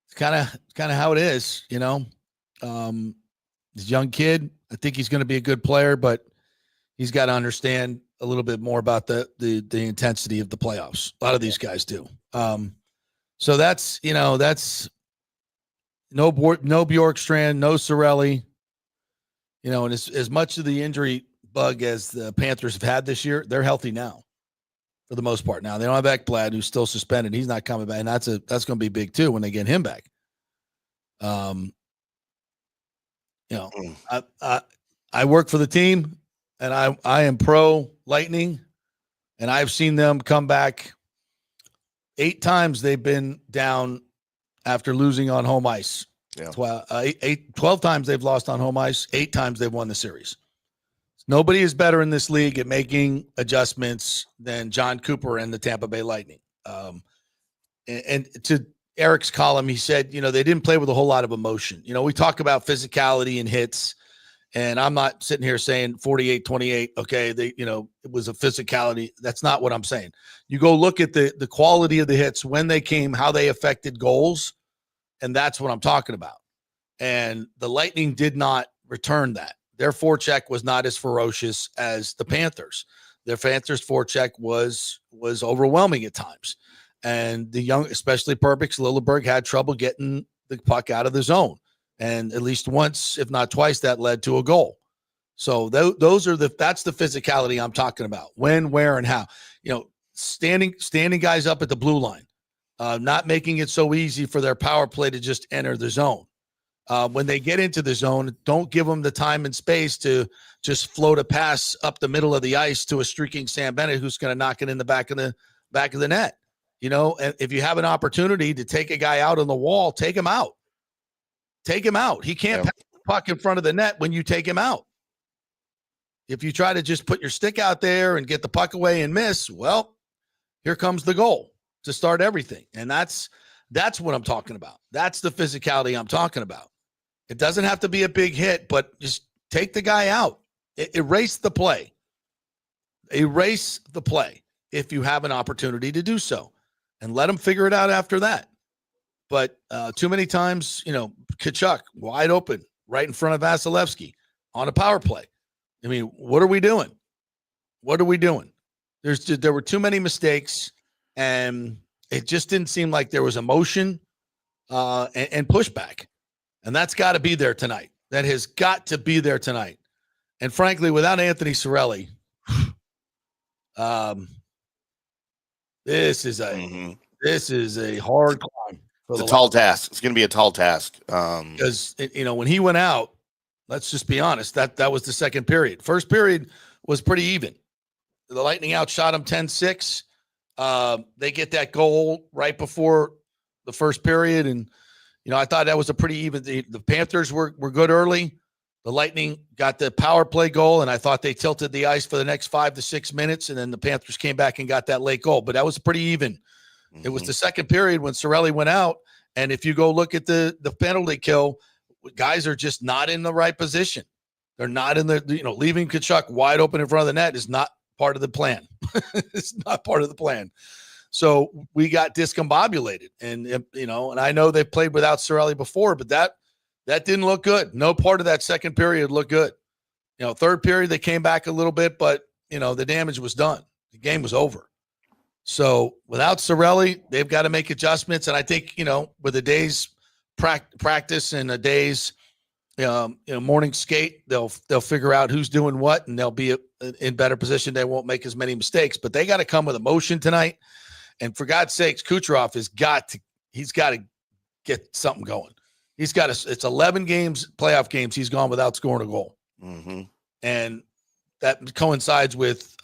It's kind of how it is, This young kid, I think he's going to be a good player, but he's got to understand a little bit more about the intensity of the playoffs. A lot of these guys do. So that's no Bjorkstrand, no Cirelli, and as much of the injury bug as the Panthers have had this year, they're healthy now for the most part. Now they don't have Ekblad, who's still suspended. He's not coming back. And that's going to be big too when they get him back. I work for the team, and I am pro Lightning, and I've seen them come back 8 times. They've been down after losing on home ice. Yeah. 12 times they've lost on home ice. 8 times they've won the series. Nobody is better in this league at making adjustments than John Cooper and the Tampa Bay Lightning. And to Eric's column, he said, they didn't play with a whole lot of emotion. We talk about physicality and hits, and I'm not sitting here saying 48-28. Okay. It was a physicality. That's not what I'm saying. You go look at the quality of the hits, when they came, how they affected goals. And that's what I'm talking about. And the Lightning did not return that. Their forecheck was not as ferocious as the Panthers. Their Panthers forecheck was overwhelming at times. And the young, especially Perbix, Lilleberg, had trouble getting the puck out of the zone. And at least once, if not twice, that led to a goal. So that's the physicality I'm talking about. When, where, and how. Standing guys up at the blue line, not making it so easy for their power play to just enter the zone. When they get into the zone, don't give them the time and space to just float a pass up the middle of the ice to a streaking Sam Bennett who's going to knock it in the back of the net. If you have an opportunity to take a guy out on the wall, take him out. Take him out. He can't pass the puck in front of the net when you take him out. If you try to just put your stick out there and get the puck away and miss, well, here comes the goal to start everything. And that's what I'm talking about. That's the physicality I'm talking about. It doesn't have to be a big hit, but just take the guy out. Erase the play. Erase the play if you have an opportunity to do so, and let them figure it out after that. But too many times, Tkachuk wide open right in front of Vasilevsky on a power play. I mean, what are we doing? What are we doing? There were too many mistakes, and it just didn't seem like there was emotion and pushback. And that's got to be there tonight. That has got to be there tonight. And frankly, without Anthony Cirelli, this is a hard climb. It's a tall task. It's going to be a tall task. Because when he went out, let's just be honest, that was the second period. First period was pretty even. The Lightning outshot them 10-6. They get that goal right before the first period, and I thought that was a pretty even. The Panthers were good early. The Lightning got the power play goal, and I thought they tilted the ice for the next 5 to 6 minutes, and then the Panthers came back and got that late goal. But that was pretty even. Mm-hmm. It was the second period when Cirelli went out, and if you go look at the penalty kill, guys are just not in the right position. They're not in leaving Tkachuk wide open in front of the net is not part of the plan. It's not part of the plan. So we got discombobulated, and and I know they've played without Sorelli before, but that didn't look good. No part of that second period looked good. Third period they came back a little bit, but the damage was done. The game was over. So without Sorelli, they've got to make adjustments, and I think with a day's practice and a day's morning skate, they'll figure out who's doing what, and they'll be in better position. They won't make as many mistakes, but they got to come with emotion tonight. And for God's sakes, Kucherov he's got to get something going. He's got it's 11 games, playoff games. He's gone without scoring a goal. Mm-hmm. And that coincides with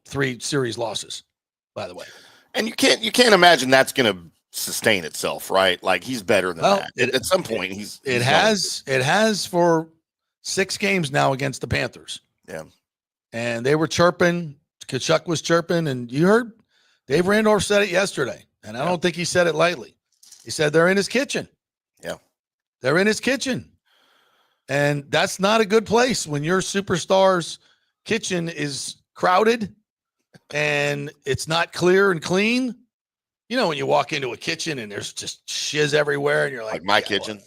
3 series losses, by the way. And you can't imagine that's going to sustain itself, right? Like, he's better than that. At some point, it has for 6 games now against the Panthers. Yeah. And they were chirping. Tkachuk was chirping, and you heard Dave Randorf said it yesterday, and I don't think he said it lightly. He said they're in his kitchen. Yeah. They're in his kitchen. And that's not a good place when your superstar's kitchen is crowded and it's not clear and clean. When you walk into a kitchen and there's just shiz everywhere, and you're like my kitchen.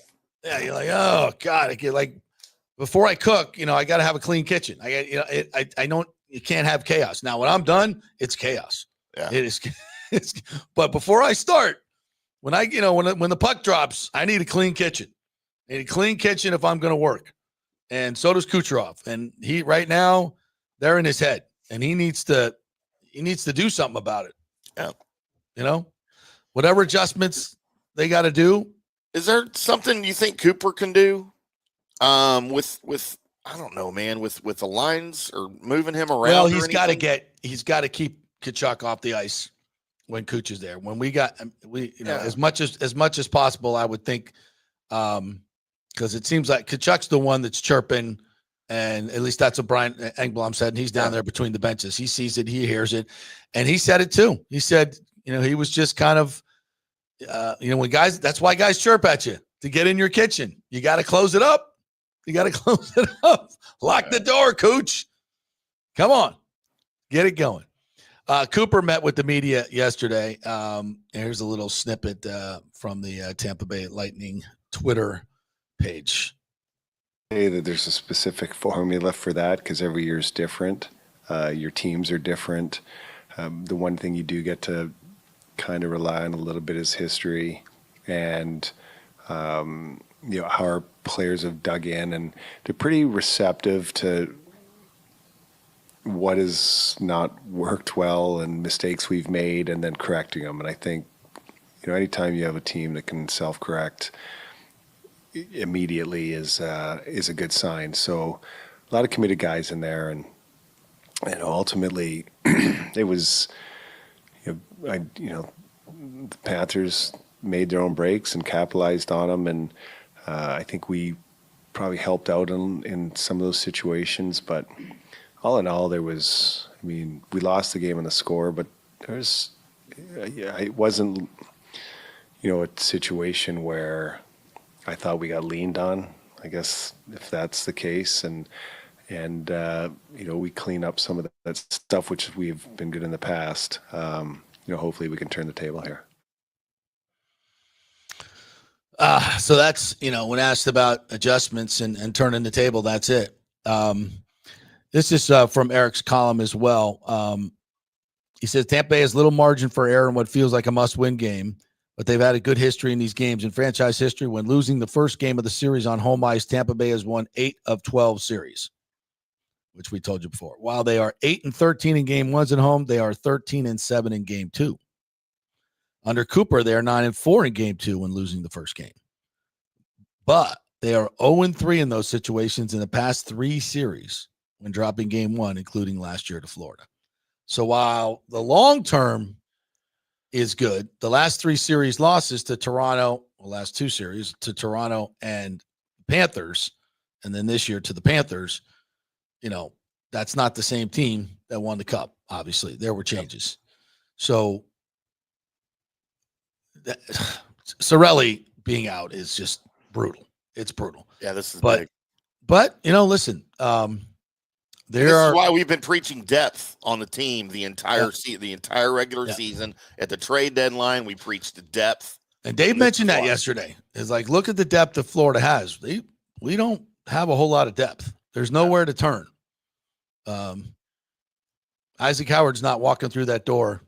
Yeah, you're like, oh God, I get like before I cook, I got to have a clean kitchen. I don't. You can't have chaos. Now, when I'm done, it's chaos. Yeah, it is. But before I start, when when the puck drops, I need a clean kitchen. I need a clean kitchen if I'm going to work, and so does Kucherov. And he right now, they're in his head, and he needs to do something about it. Yeah, whatever adjustments they got to do. Is there something you think Cooper can do? With I don't know, man, with the lines or moving him around. Well, he's got to keep Tkachuk off the ice when Cooch is there. When as much as possible, I would think, because it seems like Tkachuk's the one that's chirping, and at least that's what Brian Engblom said. And he's down there between the benches. He sees it, he hears it, and he said it too. He said, he was just kind of, when guys, that's why guys chirp at you to get in your kitchen. You got to close it up. Lock the door, Cooch. Come on. Get it going. Cooper met with the media yesterday. Here's a little snippet from the Tampa Bay Lightning Twitter page. That there's a specific formula for that because every year is different. Your teams are different. The one thing you do get to kind of rely on a little bit is history and how our players have dug in, and they're pretty receptive to what has not worked well and mistakes we've made and then correcting them. And I think, anytime you have a team that can self-correct immediately is a good sign. So a lot of committed guys in there, and ultimately it was, the Panthers made their own breaks and capitalized on them, and I think we probably helped out in some of those situations. But all in all, we lost the game on the score, but it wasn't, a situation where I thought we got leaned on, I guess, if that's the case. And we clean up some of that stuff, which we've been good in the past. Hopefully we can turn the table here. So that's, when asked about adjustments and turning the table, that's it. This is from Eric's column as well. He says Tampa Bay has little margin for error in what feels like a must-win game, but they've had a good history in these games. In franchise history, when losing the first game of the series on home ice, Tampa Bay has won 8 of 12 series, which we told you before. While they are 8-13 in game 1s at home, they are 13-7 in game 2. Under Cooper, they are 9-4 in game 2 when losing the first game. But they are 0-3 in those situations in the past 3 series when dropping game 1, including last year to Florida. So while the long term is good, the last 3 series losses to Toronto, the last 2 series to Toronto and Panthers, and then this year to the Panthers, that's not the same team that won the cup. Obviously, there were changes. So Sorelli being out is just brutal. It's brutal. Yeah, this is big. But listen, This is why we've been preaching depth on the team the entire the entire regular season. At the trade deadline, we preached depth. And Dave mentioned that yesterday. It's like, look at the depth that Florida has. We don't have a whole lot of depth. There's nowhere to turn. Isaac Howard's not walking through that door.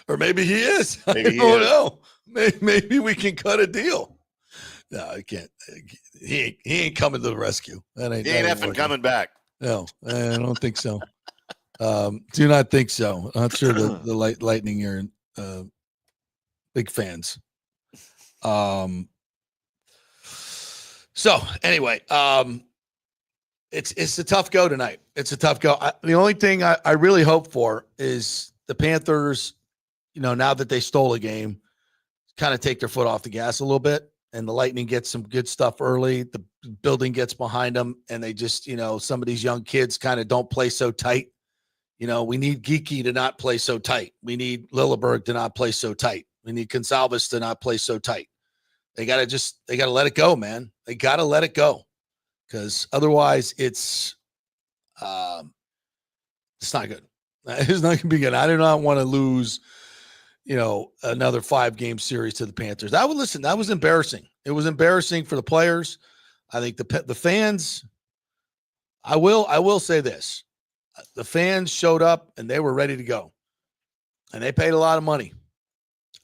Or maybe he is. Maybe I don't know. Maybe we can cut a deal. No, I can't. He ain't coming to the rescue. He ain't effing coming back. No, I don't think so. Do not think so. I'm not sure the Lightning are big fans. So anyway, it's a tough go tonight. It's a tough go. The only thing I really hope for is the Panthers, now that they stole a game, kind of take their foot off the gas a little bit, and the Lightning get some good stuff early. The building gets behind them, and they just, some of these young kids kind of don't play so tight. We need Geeky to not play so tight. We need Lilleberg to not play so tight. We need Gonsalves to not play so tight. They got to let it go, man. They got to let it go, because otherwise it's not good. It's not going to be good. I do not want to lose, another 5-game series to the Panthers. That was embarrassing. It was embarrassing for the players. I think the fans, I will say this. The fans showed up and they were ready to go, and they paid a lot of money,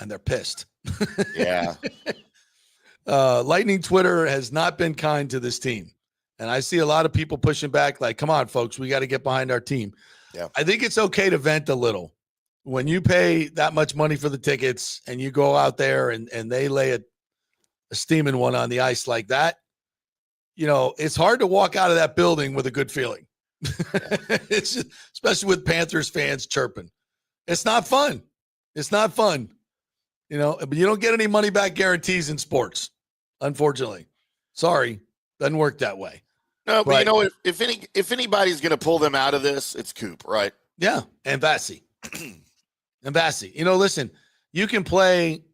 and they're pissed. Yeah. Lightning Twitter has not been kind to this team. And I see a lot of people pushing back like, come on, folks, we got to get behind our team. Yeah. I think it's okay to vent a little. When you pay that much money for the tickets and you go out there and they lay a steaming one on the ice like that, it's hard to walk out of that building with a good feeling. It's just, especially with Panthers fans chirping. It's not fun. It's not fun. But you don't get any money back guarantees in sports, unfortunately. Sorry, doesn't work that way. No, but if anybody's going to pull them out of this, it's Coop, right? Yeah, and Vassie. And Vassie. Listen, you can play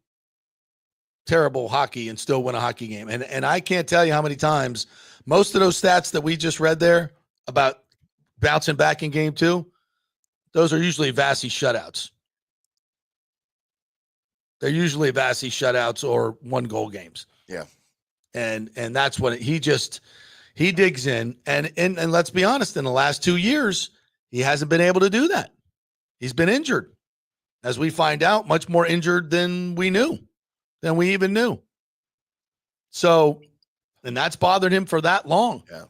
terrible hockey and still win a hockey game. And I can't tell you how many times most of those stats that we just read there about bouncing back in game 2, those are usually Vassie shutouts. They're usually Vassie shutouts or 1-goal games. Yeah. And that's what he digs in. And let's be honest, in the last 2 years, he hasn't been able to do that. He's been injured. As we find out, much more injured than we even knew. So, and that's bothered him for that long. Yeah.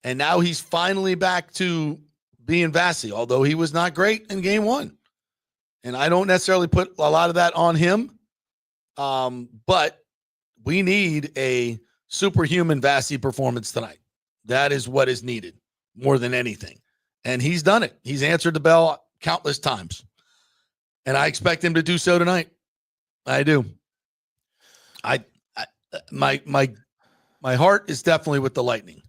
And now he's finally back to being Vassie, although he was not great in game 1. And I don't necessarily put a lot of that on him. But we need a superhuman Vassie performance tonight. That is what is needed more than anything. And he's done it. He's answered the bell countless times. And I expect him to do so tonight. I do. My heart is definitely with the Lightning.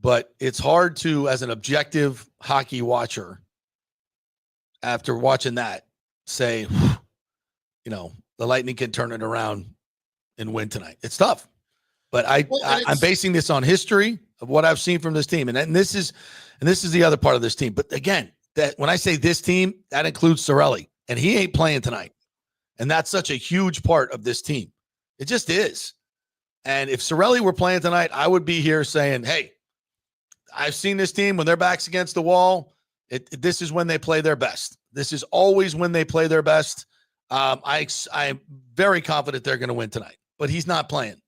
But it's hard to, as an objective hockey watcher, after watching that, say, the Lightning can turn it around and win tonight. It's tough. But I'm basing this on history of what I've seen from this team. And this is the other part of this team. But again, that when I say this team, that includes Cirelli. And he ain't playing tonight. And that's such a huge part of this team. It just is. And if Cirelli were playing tonight, I would be here saying, hey, I've seen this team when their back's against the wall. This is when they play their best. This is always when they play their best. I'm very confident they're going to win tonight. But he's not playing.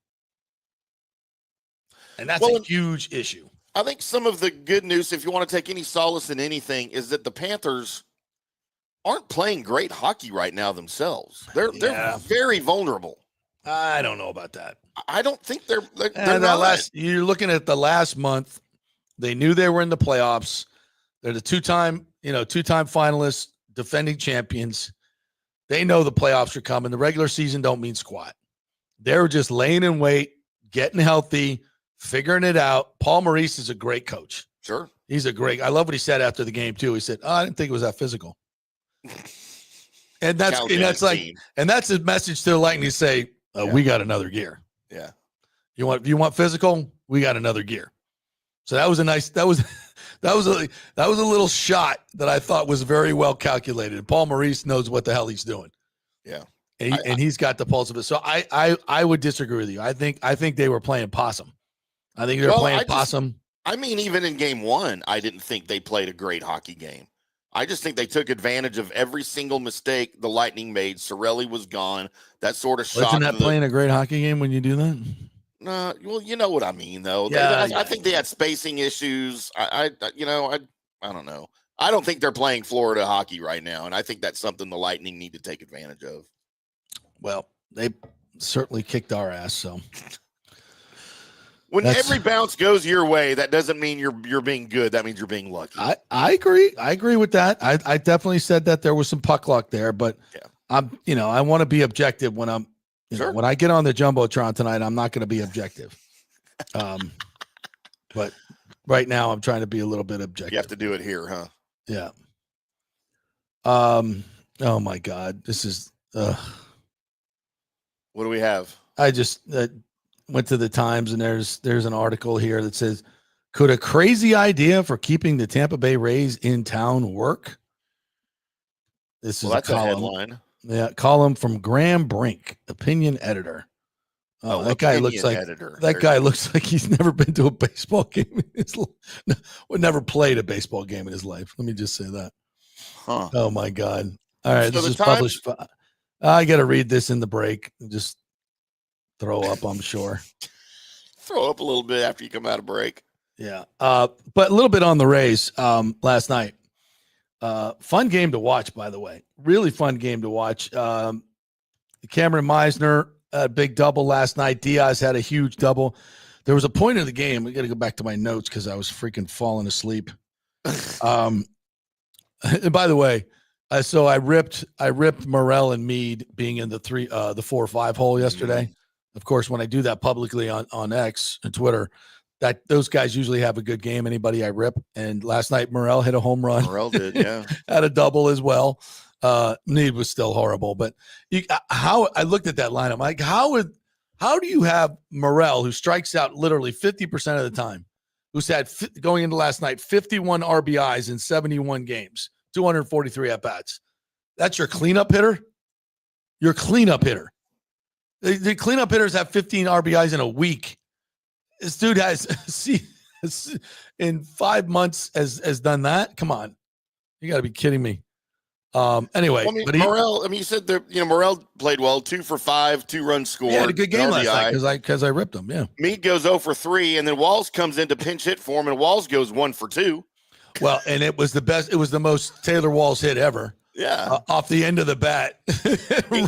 And that's a huge issue. I think some of the good news, if you want to take any solace in anything, is that the Panthers aren't playing great hockey right now themselves. They're very vulnerable. I don't know about that. I don't think they're not. You're looking at the last month. They knew they were in the playoffs. They're the two-time finalists, defending champions. They know the playoffs are coming. The regular season don't mean squat. They're just laying in wait, getting healthy, figuring it out. Paul Maurice is a great coach. Sure. I love what he said after the game too. He said, I didn't think it was that physical. And that's a message to the Lightning to say, we got another gear. Yeah. You want physical? We got another gear. So that was a nice. That was a little shot that I thought was very well calculated. Paul Maurice knows what the hell he's doing. Yeah, and he's got the pulse of it. So I would disagree with you. I think they were playing possum. I think they're playing possum. I mean, even in game one, I didn't think they played a great hockey game. I just think they took advantage of every single mistake the Lightning made. Sorelli was gone. That sort of shot. Isn't that playing a great hockey game when you do that? No, well, you know what I mean, though. Yeah, I think they had spacing issues. I don't know. I don't think they're playing Florida hockey right now, and I think that's something the Lightning need to take advantage of. Well, they certainly kicked our ass. So when every bounce goes your way, that doesn't mean you're being good. That means you're being lucky. I agree. I agree with that. I definitely said that there was some puck luck there, but I want to be objective when I'm. When I get on the Jumbotron tonight, I'm not going to be objective. But right now I'm trying to be a little bit objective. You have to do it here, huh? Yeah. Oh my God. This is, what do we have? I just went to the Times and there's an article here that says, could a crazy idea for keeping the Tampa Bay Rays in town work? This is that's a headline. Yeah, column from Graham Brink, opinion editor. Oh, that guy looks like looks like he's never been to a baseball game in his life. Or never played a baseball game in his life. Let me just say that. Huh. Oh my God! All right, So this is published. I got to read this in the break. Just throw up. I'm sure. Throw up a little bit after you come out of break. Yeah, but a little bit on the Rays last night. Fun game to watch, by the way. Really fun game to watch. Cameron Meisner had a big double last night. Diaz had a huge double. There was a point in the game. We got to go back to my notes because I was freaking falling asleep. And by the way, so I ripped Morel and Meade being in the 4 or 5 hole yesterday. Mm-hmm. Of course, when I do that publicly on X and Twitter, that those guys usually have a good game. Anybody I rip. And last night, Morel hit a home run. Morel did, yeah. Had a double as well. Need was still horrible. But how I looked at that lineup, like how do you have Morel, who strikes out literally 50% of the time, who's had going into last night 51 RBIs in 71 games, 243 at bats? That's your cleanup hitter. Your cleanup hitter. The cleanup hitters have 15 RBIs in a week. This dude has in 5 months has done that. Come on, you got to be kidding me. Anyway, Morel. You said that Morel played well, 2 for 5, 2 runs scored. He had a good game last night because I ripped him. Yeah, Meade goes 0 for 3, and then Walls comes in to pinch hit for him, and Walls goes 1 for 2. Well, and it was the best. It was the most Taylor Walls hit ever. Yeah, off the end of the bat,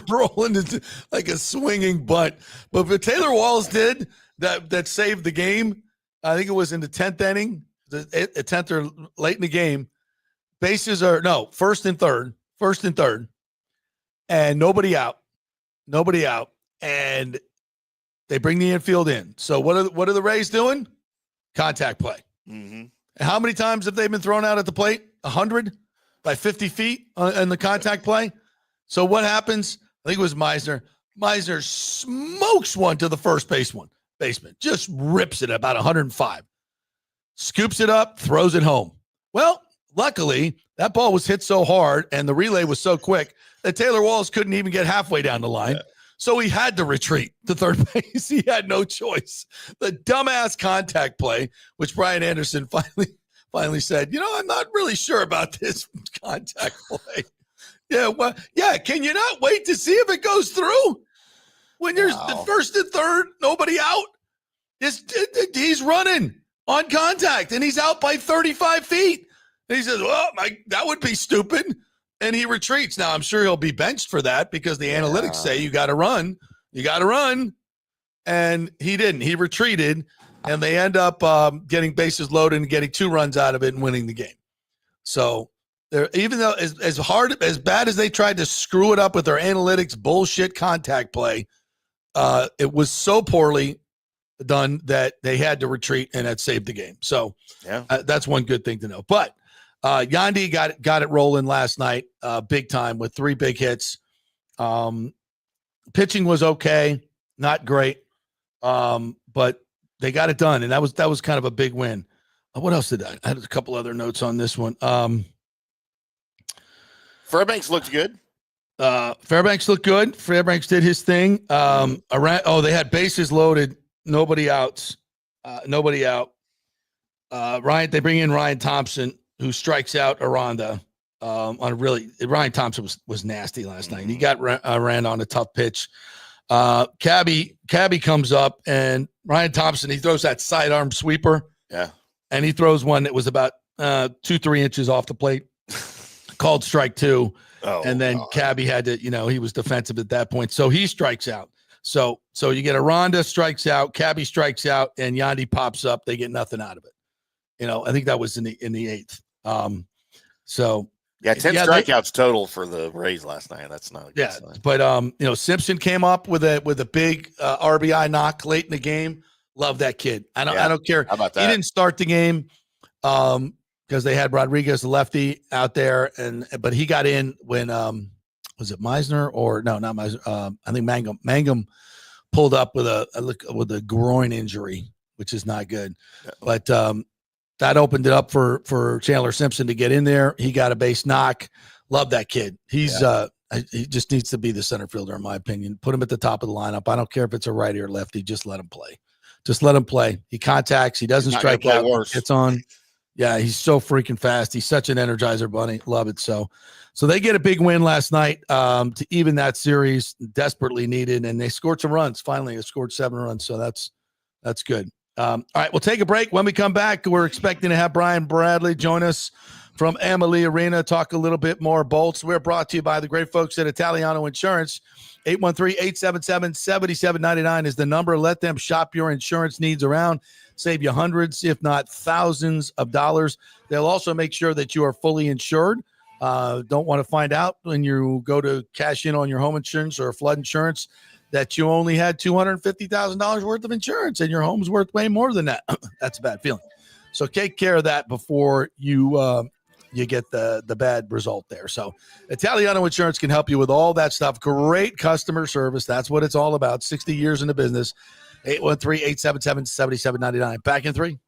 rolling into like a swinging bunt. But what Taylor Walls did that saved the game. I think it was in the 10th inning, the 10th or late in the game. Bases are first and third, and nobody out, and they bring the infield in. So what are the Rays doing? Contact play. Mm-hmm. How many times have they been thrown out at the plate? 100 by 50 feet in the contact play. So what happens? I think it was Meisner. Meisner smokes one to the first baseman, just rips it about 105, scoops it up, throws it home. Well, luckily, that ball was hit so hard and the relay was so quick that Taylor Walls couldn't even get halfway down the line. Yeah. So he had to retreat to third base. He had no choice. The dumbass contact play, which Brian Anderson finally said, I'm not really sure about this contact play. Yeah, well, yeah, can you not wait to see if it goes through? When you're the first and third, nobody out. He's running on contact, and he's out by 35 feet. And he says, well, that would be stupid. And he retreats. Now, I'm sure he'll be benched for that because the analytics say you got to run. You got to run. And he didn't. He retreated, and they end up getting bases loaded and getting 2 runs out of it and winning the game. So, even though as bad as they tried to screw it up with their analytics bullshit contact play, it was so poorly done that they had to retreat, and that saved the game. So that's one good thing to know. But Yandy got it rolling last night, big time with 3 big hits. Pitching was okay, not great, but they got it done, and that was kind of a big win. What else did I had a couple other notes on this one. Fairbanks looked good. Fairbanks looked good. Fairbanks did his thing. They had bases loaded, nobody outs, nobody out. They bring in Ryan Thompson, who strikes out Aranda. Ryan Thompson was nasty last night. He got ran on a tough pitch. Cabby comes up, and Ryan Thompson, he throws that sidearm sweeper. Yeah. And he throws one that was about 2-3 inches off the plate, called strike two. Oh, and then Cabby had to, he was defensive at that point. So he strikes out. So you get Aranda strikes out, Cabby strikes out, and Yandy pops up. They get nothing out of it. I think that was in the eighth. 10 strikeouts total for the Rays last night. That's not a good sign. But Simpson came up with a big RBI knock late in the game. Love that kid. I don't care. How about that? He didn't start the game because they had Rodriguez, the lefty, out there, but he got in when was it Meisner or no, not Meisner? I think Mangum pulled up with a groin injury, which is not good. Yeah. But that opened it up for Chandler Simpson to get in there. He got a base knock. Love that kid. He just needs to be the center fielder, in my opinion. Put him at the top of the lineup. I don't care if it's a righty or lefty. Just let him play. Just let him play. He contacts. He doesn't strike out. It's on. Yeah, he's so freaking fast. He's such an energizer bunny. Love it. So they get a big win last night to even that series. Desperately needed, and they scored some runs. Finally, they scored 7 runs. So that's good. All right, we'll take a break. When we come back, we're expecting to have Brian Bradley join us from Amalie Arena, talk a little bit more bolts. We're brought to you by the great folks at Italiano Insurance. 813-877-7799 is the number. Let them shop your insurance needs around. Save you hundreds, if not thousands of dollars. They'll also make sure that you are fully insured. Don't want to find out when you go to cash in on your home insurance or flood insurance that you only had $250,000 worth of insurance and your home's worth way more than that. That's a bad feeling. So take care of that before you get the bad result there. So Italiano Insurance can help you with all that stuff. Great customer service. That's what it's all about. 60 years in the business. 813-877-7799. Back in 3.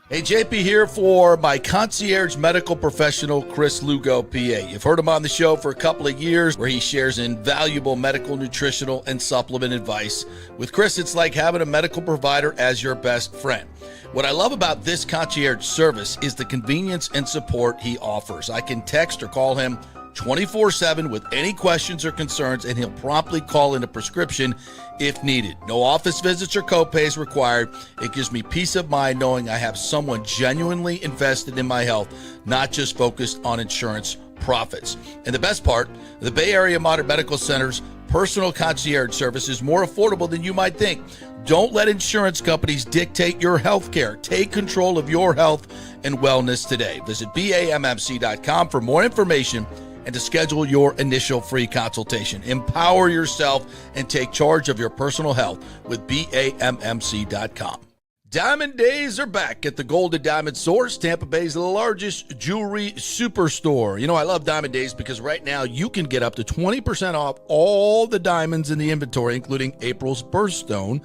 Hey, JP here for my concierge medical professional, Chris Lugo, PA. You've heard him on the show for a couple of years where he shares invaluable medical, nutritional, and supplement advice. With Chris, it's like having a medical provider as your best friend. What I love about this concierge service is the convenience and support he offers. I can text or call him 24/7 with any questions or concerns, and he'll promptly call in a prescription if needed. No office visits or copays required. It gives me peace of mind knowing I have someone genuinely invested in my health, not just focused on insurance profits. And the best part, the Bay Area Modern Medical Center's personal concierge service is more affordable than you might think. Don't let insurance companies dictate your health care. Take control of your health and wellness today. Visit BAMMC.com for more information and to schedule your initial free consultation. Empower yourself and take charge of your personal health with BAMMC.com. Diamond Days are back at the Golden Diamond Source, Tampa Bay's largest jewelry superstore. I love Diamond Days because right now you can get up to 20% off all the diamonds in the inventory, including April's birthstone.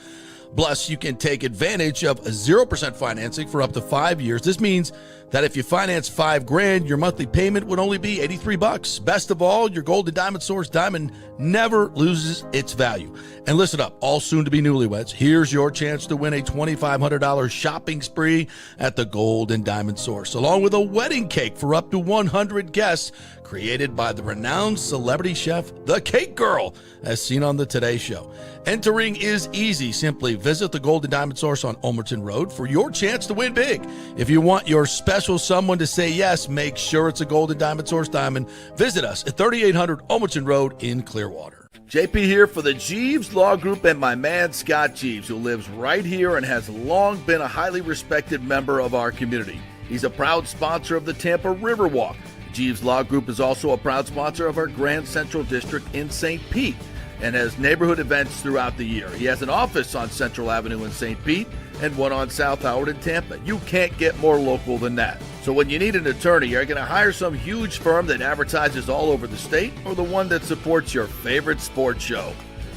Plus, you can take advantage of 0% financing for up to 5 years. This means that if you finance $5,000, your monthly payment would only be $83. Best of all, your Golden Diamond Source diamond never loses its value. And listen up, all soon-to-be newlyweds, here's your chance to win a $2,500 shopping spree at the Golden Diamond Source, along with a wedding cake for up to 100 guests, created by the renowned celebrity chef, The Cake Girl, as seen on the Today Show. Entering is easy. Simply visit the Golden Diamond Source on Omerton Road for your chance to win big. If you want your special someone to say yes, make sure it's a Golden Diamond Source diamond. Visit us at 3800 Omerton Road in Clearwater. JP here for the Jeeves Law Group and my man Scott Jeeves, who lives right here and has long been a highly respected member of our community. He's a proud sponsor of the Tampa Riverwalk. Jeeves Law Group is also a proud sponsor of our Grand Central District in St. Pete and has neighborhood events throughout the year. He has an office on Central Avenue in St. Pete and one on South Howard in Tampa. You can't get more local than that. So when you need an attorney, you're going to hire some huge firm that advertises all over the state or the one that supports your favorite sports show.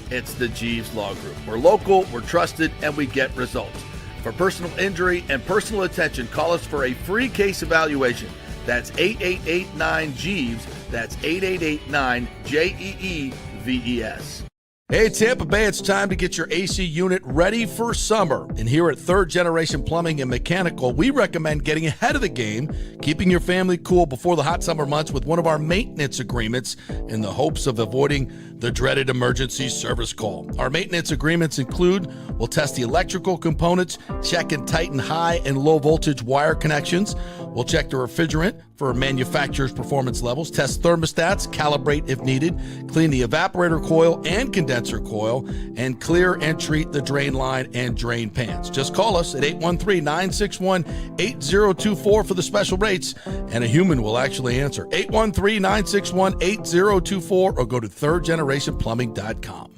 It's the Jeeves Law Group. We're local, we're trusted, and we get results. For personal injury and personal attention, call us for a free case evaluation. That's 888-9-JEEVES. That's 888-9-JEEVES. Hey, Tampa Bay, it's time to get your AC unit ready for summer. And here at Third Generation Plumbing and Mechanical, we recommend getting ahead of the game, keeping your family cool before the hot summer months with one of our maintenance agreements in the hopes of avoiding the dreaded emergency service call. Our maintenance agreements include, we'll test the electrical components, check and tighten high and low voltage wire connections. We'll check the refrigerant for manufacturer's performance levels, test thermostats, calibrate if needed, clean the evaporator coil and condenser coil, and clear and treat the drain line and drain pans. Just call us at 813-961-8024 for the special rates, and a human will actually answer. 813-961-8024 or go to thirdgenerationplumbing.com.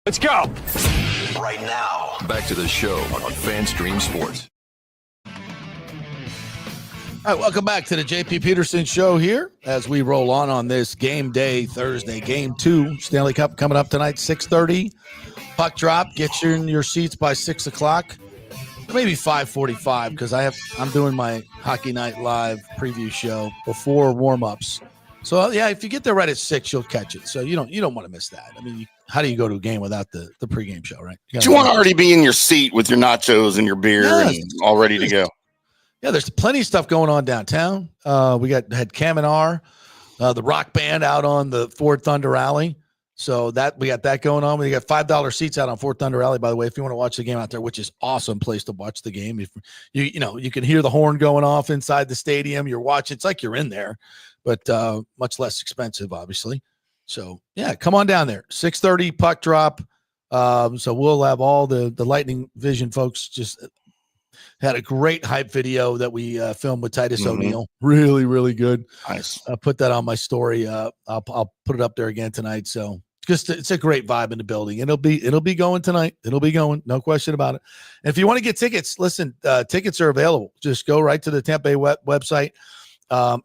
Let's go. Right now, back to the show on FanStream Sports. All right, welcome back to the JP Peterson Show here as we roll on this game day Thursday, game 2, Stanley Cup coming up tonight, 6:30. Puck drop. Get you in your seats by 6 o'clock, maybe 5:45 because I'm doing my Hockey Night Live preview show before warm-ups. So yeah, if you get there right at 6, you'll catch it. So you don't want to miss that. I mean, how do you go to a game without the pregame show, right? You want to already be in your seat with your nachos and your beer and all ready to go. Yeah, there's plenty of stuff going on downtown. We had Cam and R, the rock band out on the Ford Thunder Alley. So we got that going on. We got $5 seats out on Ford Thunder Alley, by the way, if you want to watch the game out there, which is awesome place to watch the game. If you can hear the horn going off inside the stadium. You're watching. It's like you're in there, but much less expensive, obviously. So yeah, come on down there. 6:30 puck drop. So we'll have all the Lightning Vision folks just had a great hype video that we filmed with Titus O'Neil. Really, really good. Nice. I put that on my story. I'll put it up there again tonight. So it's a great vibe in the building. It'll be going tonight. It'll be going. No question about it. And if you want to get tickets, listen, tickets are available. Just go right to the Tampa Bay website.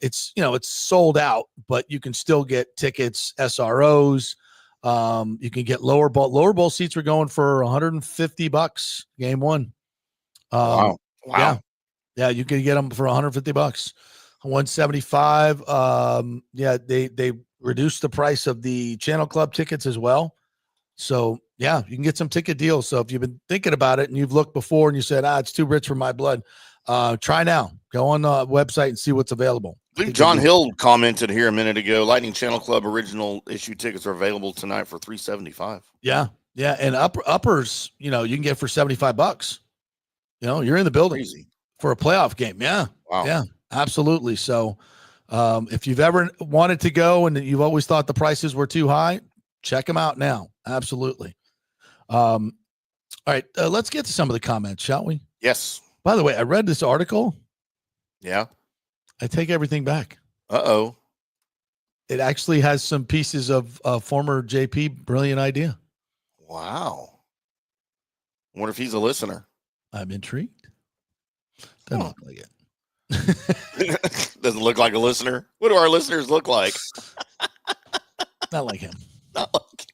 It's sold out, but you can still get tickets, SROs. You can get lower bowl seats are going for $150 game 1. Wow. Yeah, you can get them for $150, $175. Yeah, they reduced the price of the Channel Club tickets as well. So yeah, you can get some ticket deals. So if you've been thinking about it and you've looked before and you said, it's too rich for my blood, try now. Go on the website and see what's available. I believe John Hill commented here a minute ago. Lightning Channel Club original issue tickets are available tonight for $375. Yeah, and uppers, you can get for $75. You're in the building. Crazy. For a playoff game. Yeah. Wow. Yeah, absolutely. So if you've ever wanted to go and you've always thought the prices were too high, check them out now. Absolutely. All right. Let's get to some of the comments, shall we? Yes. By the way, I read this article. Yeah. I take everything back. Uh-oh. It actually has some pieces of former JP brilliant idea. Wow. I wonder if he's a listener. I'm intrigued. Doesn't look like it. Doesn't look like a listener. What do our listeners look like? Not like him. Not like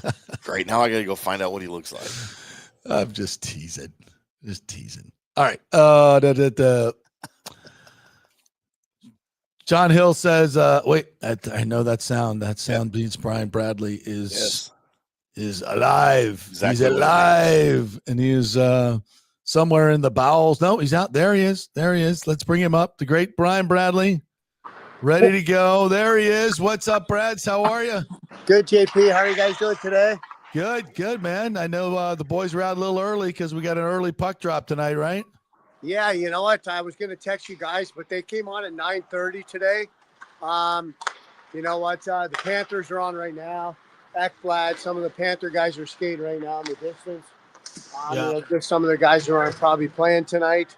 him. Great. Now I got to go find out what he looks like. I'm just teasing. All right. John Hill says, wait, I know that sound. That sound beats Brian Bradley is alive. Exactly. He's alive. And he is somewhere in the bowels. No, he's out. There he is. Let's bring him up. The great Brian Bradley. Ready to go. There he is. What's up, Brads? How are you? Good, JP. How are you guys doing today? Good, man. I know the boys were out a little early because we got an early puck drop tonight, right? Yeah, you know what? I was going to text you guys, but they came on at 9:30 today. You know what? The Panthers are on right now. Ekblad, some of the Panther guys are skating right now in the distance. Just some of the guys who are probably playing tonight.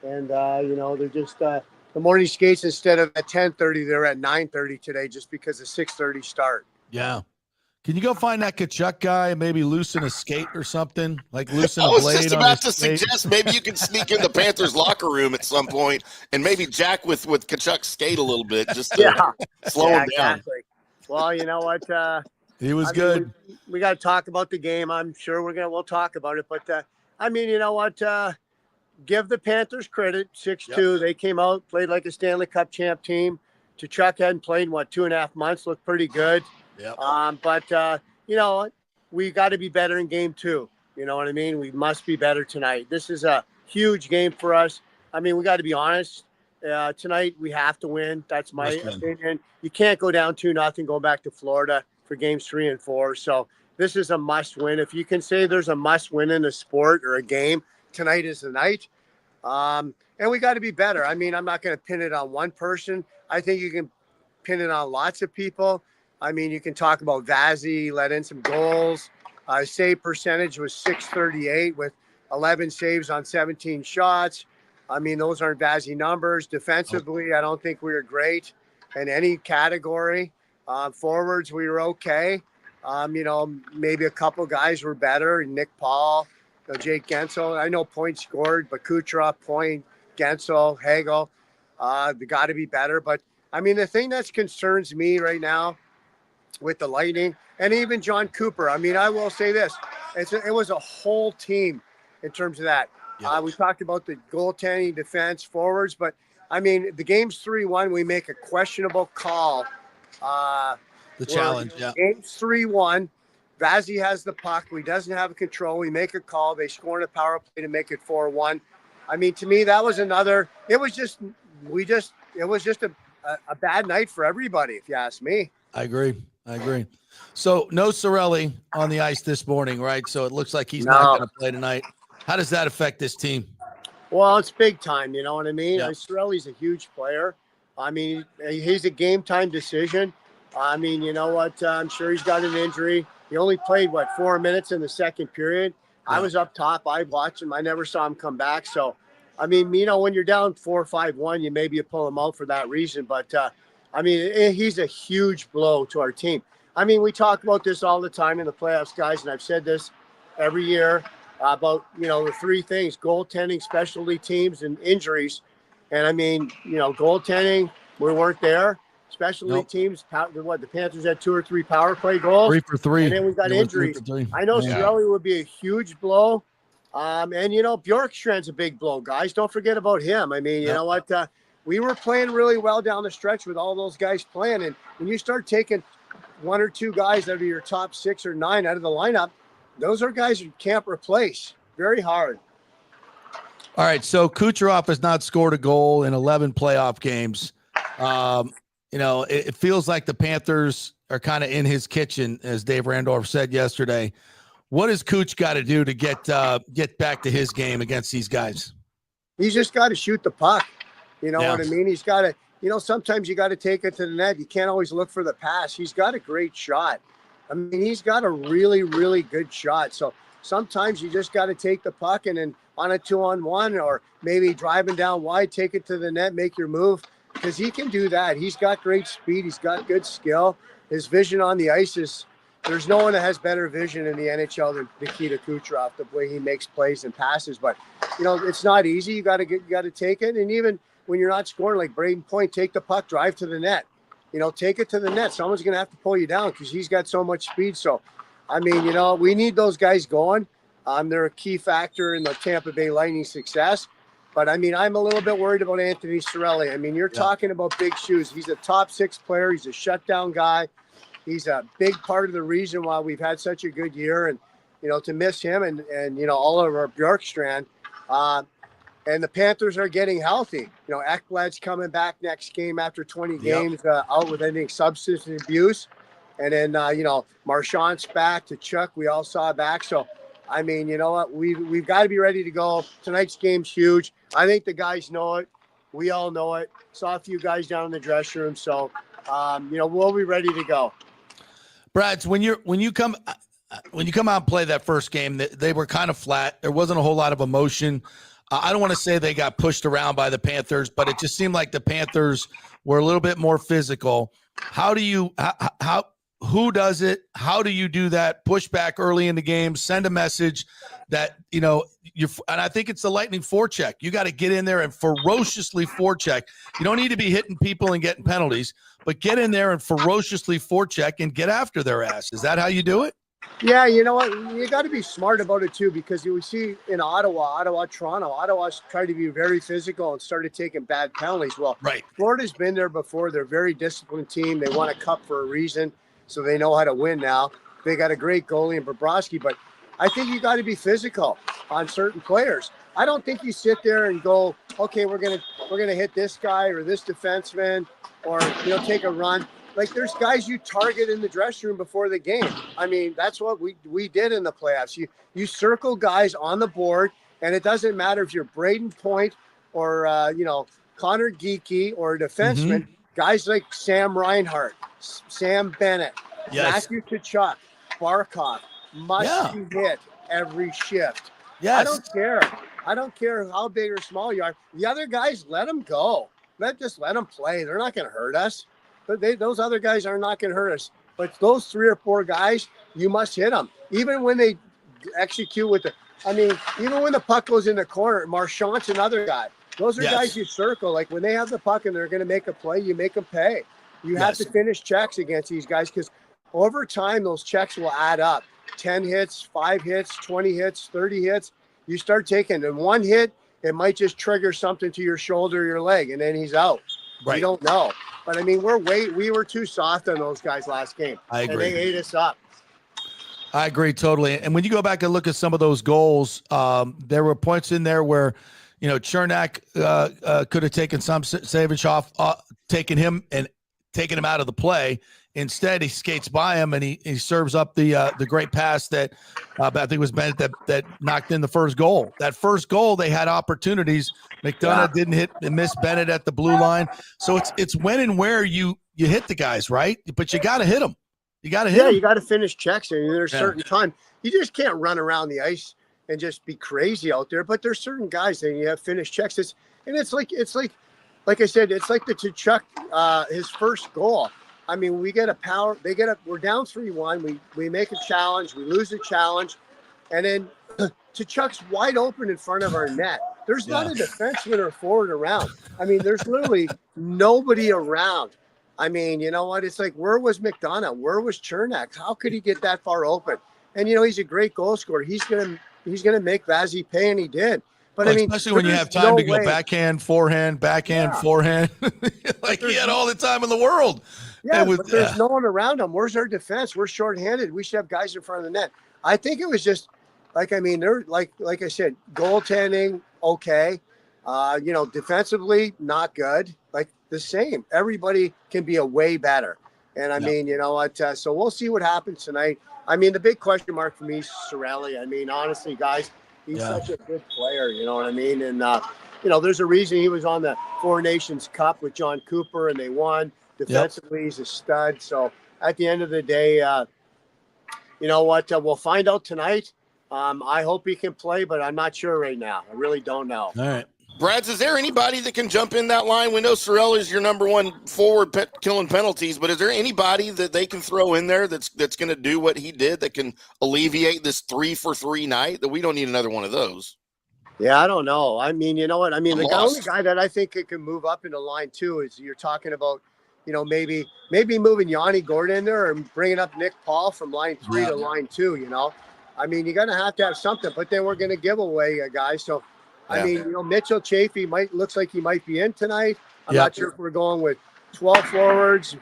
And, they're just the morning skates, instead of at 10:30, they're at 9:30 today just because of 6:30 start. Yeah. Can you go find that Kachuk guy and maybe loosen a skate or something? Like loosen a blade? I was just about to suggest maybe you can sneak in the Panthers locker room at some point and maybe jack with Kachuk's skate a little bit just to slow him down. Exactly. Well, you know what? He was good. We got to talk about the game. I'm sure we'll talk about it. But I mean, you know what? Give the Panthers credit. 6-2. They came out, played like a Stanley Cup champ team. Tkachuk hadn't played in, 2.5 months. Looked pretty good. Yep. But you know, we got to be better in game 2. You know what I mean? We must be better tonight. This is a huge game for us. I mean, we got to be honest. Tonight we have to win. That's my opinion. You can't go down 2-0, go back to Florida for games 3 and 4. So this is a must win. If you can say there's a must win in a sport or a game, tonight is the night. And we got to be better. I mean, I'm not going to pin it on one person. I think you can pin it on lots of people. I mean, you can talk about Vazzy, let in some goals. Save percentage was .638 with 11 saves on 17 shots. I mean, those aren't Vazzy numbers. Defensively, I don't think we were great in any category. Forwards, we were okay. You know, maybe a couple guys were better. Nick Paul, Jake Gensel. I know points scored, but Kucherov, Point, Gensel, Hagel, they got to be better. But, I mean, the thing that concerns me right now with the Lightning and even John Cooper, I mean, I will say this. It was a whole team in terms of that. Yeah. We talked about the goaltending, defense, forwards, but, I mean, the game's 3-1. We make a questionable call. The challenge, yeah. Game's 3-1. Vazzy has the puck. He doesn't have control. We make a call. They score in a power play to make it 4-1. I mean, to me, that was another. It was just a bad night for everybody, if you ask me. I agree. So no Cirelli on the ice this morning, right? So it looks like he's not going to play tonight. How does that affect this team? Well, it's big time. You know what I mean? Yeah. Cirelli's a huge player. I mean, he's a game time decision. I mean, you know what? I'm sure he's got an injury. He only played, 4 minutes in the second period. Yeah. I was up top. I watched him. I never saw him come back. So, I mean, you know, when you're down 4-5-1, you pull him out for that reason. But, I mean, he's a huge blow to our team. I mean, we talk about this all the time in the playoffs, guys, and I've said this every year about, you know, the 3 things: goaltending, specialty teams, and injuries. And, I mean, you know, goaltending, we weren't there. Specialty teams, the Panthers had 2 or 3 power play goals. 3 for 3. And then we got injuries. I know Cirelli would be a huge blow. And, you know, Bjorkstrand's a big blow, guys. Don't forget about him. I mean, you know what? We were playing really well down the stretch with all those guys playing. And when you start taking 1 or 2 guys out of your top 6 or 9 out of the lineup, those are guys you can't replace. Very hard. All right, so Kucherov has not scored a goal in 11 playoff games. You know, it feels like the Panthers are kind of in his kitchen, as Dave Randorf said yesterday. What has Kuch got to do to get back to his game against these guys? He's just got to shoot the puck. You know what I mean? He's got to, you know, sometimes you got to take it to the net. You can't always look for the pass. He's got a great shot. I mean, he's got a really, really good shot. So sometimes you just got to take the puck and then on a 2-on-1 or maybe driving down wide, take it to the net, make your move. Because he can do that. He's got great speed. He's got good skill. His vision on the ice is – there's no one that has better vision in the NHL than Nikita Kucherov, the way he makes plays and passes. But, you know, it's not easy. You got to take it. And even when you're not scoring, like Braden Point, take the puck, drive to the net. You know, take it to the net. Someone's going to have to pull you down because he's got so much speed. So, I mean, you know, we need those guys going. They're a key factor in the Tampa Bay Lightning success. But, I mean, I'm a little bit worried about Anthony Cirelli. I mean, you're talking about big shoes. He's a top 6 player. He's a shutdown guy. He's a big part of the reason why we've had such a good year. And, you know, to miss him and you know, all of our Bjorkstrand. And the Panthers are getting healthy. You know, Ekblad's coming back next game after 20 games out with, I think, substance abuse. And then, you know, Marchand's back to Chuck. We all saw back. So, I mean, you know what? We've got to be ready to go. Tonight's game's huge. I think the guys know it. We all know it. Saw a few guys down in the dressing room. So, you know, we'll be ready to go. Brad, when you come out and play that first game, they were kind of flat. There wasn't a whole lot of emotion. I don't want to say they got pushed around by the Panthers, but it just seemed like the Panthers were a little bit more physical. Who does it? How do you do that? Push back early in the game, send a message that, you know, and I think it's the Lightning forecheck. You got to get in there and ferociously forecheck. You don't need to be hitting people and getting penalties, but get in there and ferociously forecheck and get after their ass. Is that how you do it? Yeah, you know what? You got to be smart about it too, because you see in Ottawa, Toronto, Ottawa's tried to be very physical and started taking bad penalties. Well, Right. Florida's been there before. They're a very disciplined team. They won a cup for a reason, so they know how to win now. They got a great goalie in Bobrovsky, but I think you got to be physical on certain players. I don't think you sit there and go, okay, we're gonna hit this guy or this defenseman, or take a run. Like, there's guys you target in the dressing room before the game. I mean, that's what we did in the playoffs. You circle guys on the board, and it doesn't matter if you're Braden Point or Connor Geeky or a defenseman. Guys like Sam Reinhart, Sam Bennett, Matthew Tkachuk, Barkov must be hit every shift. Yes. I don't care how big or small you are. The other guys, let them go. Let them play. They're not going to hurt us. But those other guys are not going to hurt us. But those 3 or 4 guys, you must hit them. Even when they execute even when the puck goes in the corner, Marchand's another guy. Those are guys you circle. Like, when they have the puck and they're going to make a play, you make them pay. You have to finish checks against these guys, because over time, those checks will add up. 10 hits, 5 hits, 20 hits, 30 hits. You start taking, and one hit, it might just trigger something to your shoulder or your leg, and then he's out. Right. You don't know. But, I mean, we were too soft on those guys last game. I agree. And they ate us up. I agree totally. And when you go back and look at some of those goals, there were points in there where, Chernak could have taken some Savage off, taken him out of the play. Instead, he skates by him and he serves up the great pass that I think it was Bennett that knocked in the first goal. That first goal, they had opportunities. McDonough didn't hit and miss Bennett at the blue line. So it's when and where you hit the guys, right? But you got to hit them. You got to hit them. You got to finish checks. And there's a certain time. You just can't run around the ice and just be crazy out there. But there's certain guys that you have finished checks. It's like I said, it's like the Tkachuk, his first goal. I mean, we get a power. We're down 3-1. We make a challenge. We lose a challenge, and then Tkachuk's wide open in front of our net. There's not a defenseman or forward around. I mean, there's literally nobody around. I mean, you know what? It's like, where was McDonough? Where was Chernak? How could he get that far open? And he's a great goal scorer. He's gonna make Vazzy pay, and he did. But I mean, especially when you have time to go backhand, forehand, forehand. Like, he had all the time in the world. Yeah, but there's no one around them. Where's our defense? We're shorthanded. We should have guys in front of the net. I think it was just they're like I said, goaltending, okay. Defensively, not good. Like, the same. Everybody can be a way better. And I mean, you know what? So we'll see what happens tonight. I mean, the big question mark for me is Cirelli. I mean, honestly, guys, he's such a good player. You know what I mean? And there's a reason he was on the Four Nations Cup with John Cooper, and they won. Defensively, he's a stud. So at the end of the day, you know what? We'll find out tonight. I hope he can play, but I'm not sure right now. I really don't know. All right. Brads, is there anybody that can jump in that line? We know Sorel is your number one forward killing penalties, but is there anybody that they can throw in there that's going to do what he did, that can alleviate this 3-for-3 night? That we don't need another one of those. Yeah, I don't know. I mean, you know what? I mean, the only guy that I think it can move up into line 2 is you're talking about, maybe moving Yanni Gordon in there and bringing up Nick Paul from line 3 to line 2, I mean, you're going to have something, but then we're going to give away a guy. So, I mean, Mitchell Chafee looks like he might be in tonight. I'm not sure if we're going with 12 forwards,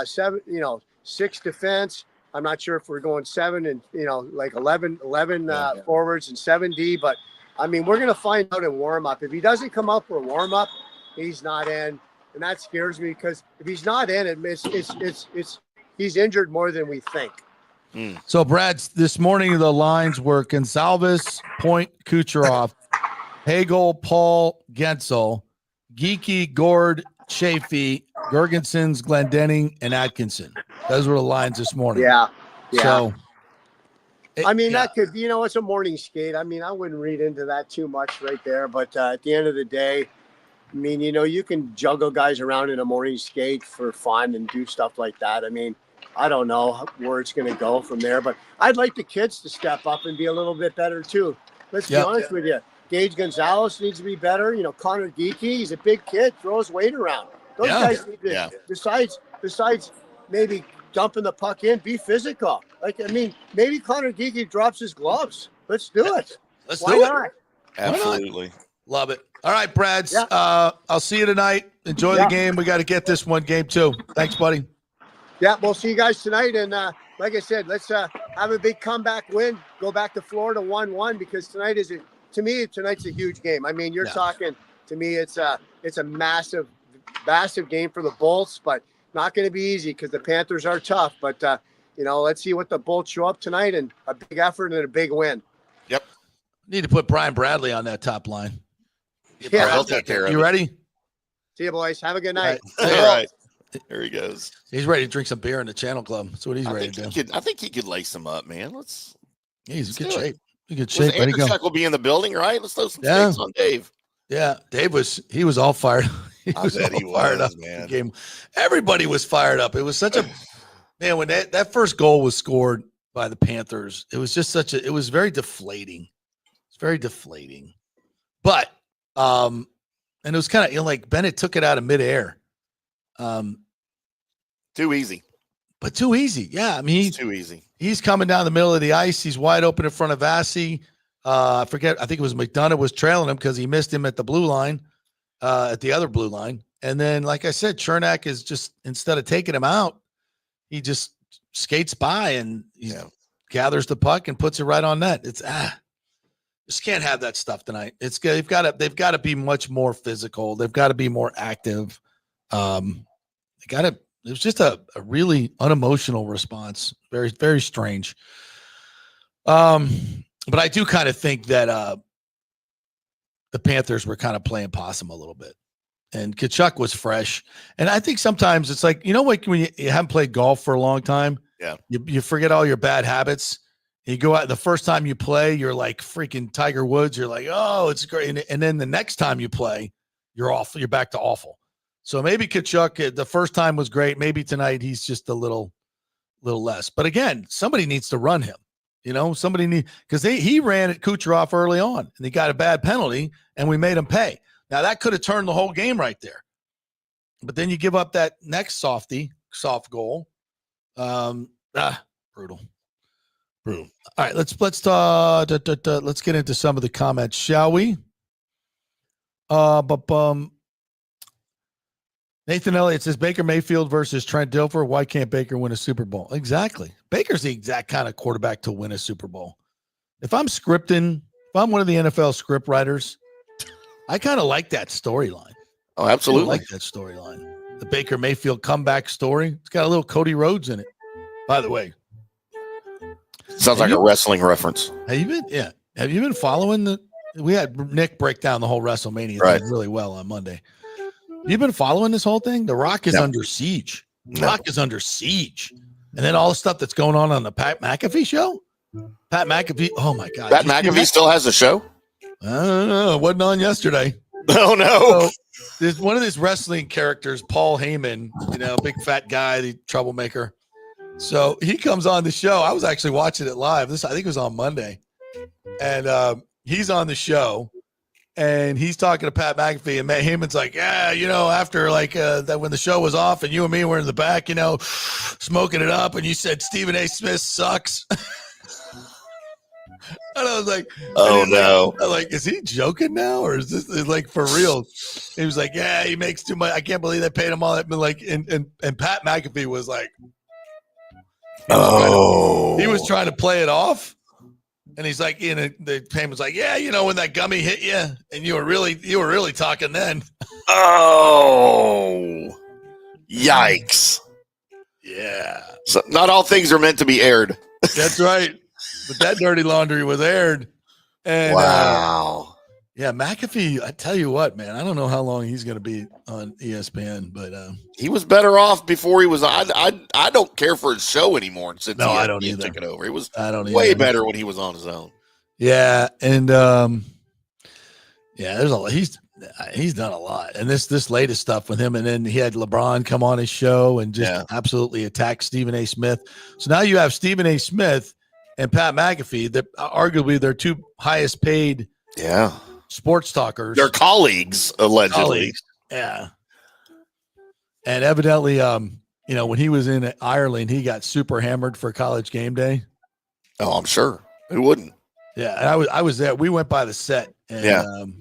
6 defense. I'm not sure if we're going 7 and, 11 forwards and 7D, but I mean, we're going to find out in warm up. If he doesn't come up for warm up, he's not in. And that scares me, because if he's not in, he's injured more than we think. So, Brad, this morning the lines were Gonsalves, Point, Kucherov, Hagel, Paul, Gensel, Geeky, Gord, Chafee, Gergensons, Glendening, and Atkinson. Those were the lines this morning. Yeah. So, that could be, it's a morning skate. I mean, I wouldn't read into that too much right there. But at the end of the day, I mean, you can juggle guys around in a morning skate for fun and do stuff like that. I mean, I don't know where it's going to go from there, but I'd like the kids to step up and be a little bit better too. Let's be honest with you. Gage Gonzalez needs to be better. Connor Geeky, he's a big kid, throws weight around. Those guys need to, besides maybe dumping the puck in, be physical. Like, I mean, maybe Connor Geeky drops his gloves. Let's do it. Let's Why do it. not? Absolutely. Love it. All right, Brads. Yeah. I'll see you tonight. Enjoy the game. We got to get this one, game 2. Thanks, buddy. Yeah, we'll see you guys tonight. And like I said, let's have a big comeback win. Go back to Florida 1-1 because tonight's a huge game. I mean, you're talking to me. It's a massive game for the Bolts, but not going to be easy because the Panthers are tough. But let's see what the Bolts show up tonight, and a big effort and a big win. Yep. Need to put Brian Bradley on that top line. Yeah, He'll take care of You it. ready? See you, boys. Have a good night. All right. There he goes. He's ready to drink some beer in the Channel Club. That's what he's ready to do. I think he could lace him up, man. He's in good do it. shape. In good shape. Ready to go. Chuck will be in the building, right? Let's throw some stakes on Dave. Yeah, Dave was all fired. He I was bet all he fired was, up. man. The game. Everybody was fired up. It was such a man when that first goal was scored by the Panthers. It was just it was very deflating. It's very deflating. But and it was kind of like Bennett took it out of midair. Too easy. But too easy. Yeah, I mean, It's too easy. he's coming down the middle of the ice. He's wide open in front of Vassie. I think it was McDonough was trailing him because he missed him at the blue line, at the other blue line. And then, like I said, Chernak is just, instead of taking him out, he just skates by and he gathers the puck and puts it right on net. It's just can't have that stuff tonight. They've got to be much more physical. They've got to be more active. It was just a really unemotional response. Very, very strange. But I do kind of think that the Panthers were kind of playing possum a little bit. And Tkachuk was fresh. And I think sometimes it's like, like when you haven't played golf for a long time, you forget all your bad habits. You go out the first time you play, you're like freaking Tiger Woods. You're like, oh, it's great. And then the next time you play, you're awful. You're back to awful. So maybe Tkachuk, the first time was great. Maybe tonight he's just a little less. But again, somebody needs to run him. Because he ran at Kucherov early on and he got a bad penalty and we made him pay. Now that could have turned the whole game right there. But then you give up that next soft goal. Brutal. All right, let's get into some of the comments, shall we? Nathan Elliott says Baker Mayfield versus Trent Dilfer. Why can't Baker win a Super Bowl? Exactly. Baker's the exact kind of quarterback to win a Super Bowl. If I'm one of the NFL script writers, I kind of like that storyline. Oh, absolutely. I like that storyline. The Baker Mayfield comeback story. It's got a little Cody Rhodes in it, by the way. Sounds like a wrestling reference. Have you been following we had Nick break down the whole WrestleMania thing really well on Monday. You've been following this whole thing? The Rock is under siege. Rock is under siege. And then all the stuff that's going on the Pat McAfee show? Pat McAfee, oh my God. Pat McAfee still has a show? I don't know. It wasn't on yesterday. Oh, no. So, there's one of these wrestling characters, Paul Heyman, big fat guy, the troublemaker. So he comes on the show. I was actually watching it live. I think it was on Monday. And he's on the show. And he's talking to Pat McAfee, and Matt Heyman's like, after that when the show was off and you and me were in the back, smoking it up, and you said Stephen A. Smith sucks. And I was like, oh no. Is he joking now? Or is this like for real? He was like, yeah, he makes too much. I can't believe they paid him all that. And Pat McAfee was like, he was trying to play it off. And he's like, the payment's like, when that gummy hit you and you were really talking then. Oh, yikes. Yeah. So not all things are meant to be aired. That's right. But that dirty laundry was aired. And wow. McAfee, I tell you what, man, I don't know how long he's going to be on ESPN, but he was better off before he was on. I don't care for his show anime since I don't he either. took it over. It was way better when he was on his own. Yeah, and there's a lot. He's done a lot, and this latest stuff with him, and then he had LeBron come on his show and just absolutely attack Stephen A. Smith. So now you have Stephen A. Smith and Pat McAfee, that arguably they're two highest paid sports talkers. They're colleagues, allegedly. Yeah. And evidently, You know, when he was in Ireland, he got super hammered for College Game Day. Oh, I'm sure. Who wouldn't? Yeah, and I was there. We went by the set, and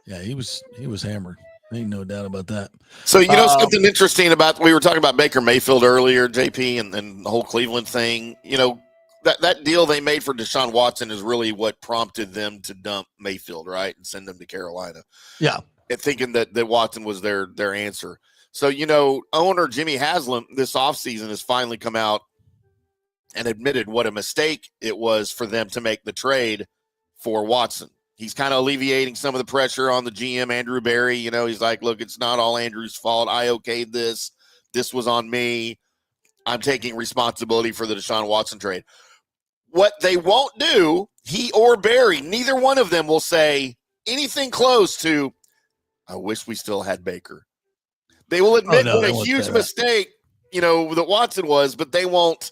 he was hammered. Ain't no doubt about that. So something interesting about we were talking about Baker Mayfield earlier, JP, and the whole Cleveland thing. You know, that deal they made for Deshaun Watson is really what prompted them to dump Mayfield, right, and send him to Carolina. Yeah, and thinking that Watson was their answer. So, owner Jimmy Haslam this offseason has finally come out and admitted what a mistake it was for them to make the trade for Watson. He's kind of alleviating some of the pressure on the GM, Andrew Berry. He's like, look, it's not all Andrew's fault. I okayed this. This was on me. I'm taking responsibility for the Deshaun Watson trade. What they won't do, he or Berry, neither one of them will say anything close to, I wish we still had Baker. They will admit what a huge mistake, that Watson was, but they won't.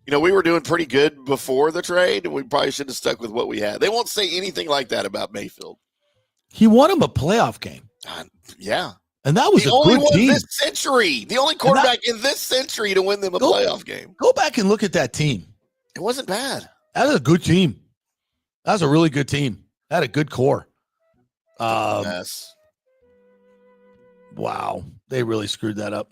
We were doing pretty good before the trade, and we probably should have stuck with what we had. They won't say anything like that about Mayfield. He won him a playoff game. Yeah. And that was the only one this century. The only quarterback in this century to win them a playoff game. Go back and look at that team. It wasn't bad. That was a good team. That was a really good team. That had a good core. Yes. Wow. They really screwed that up.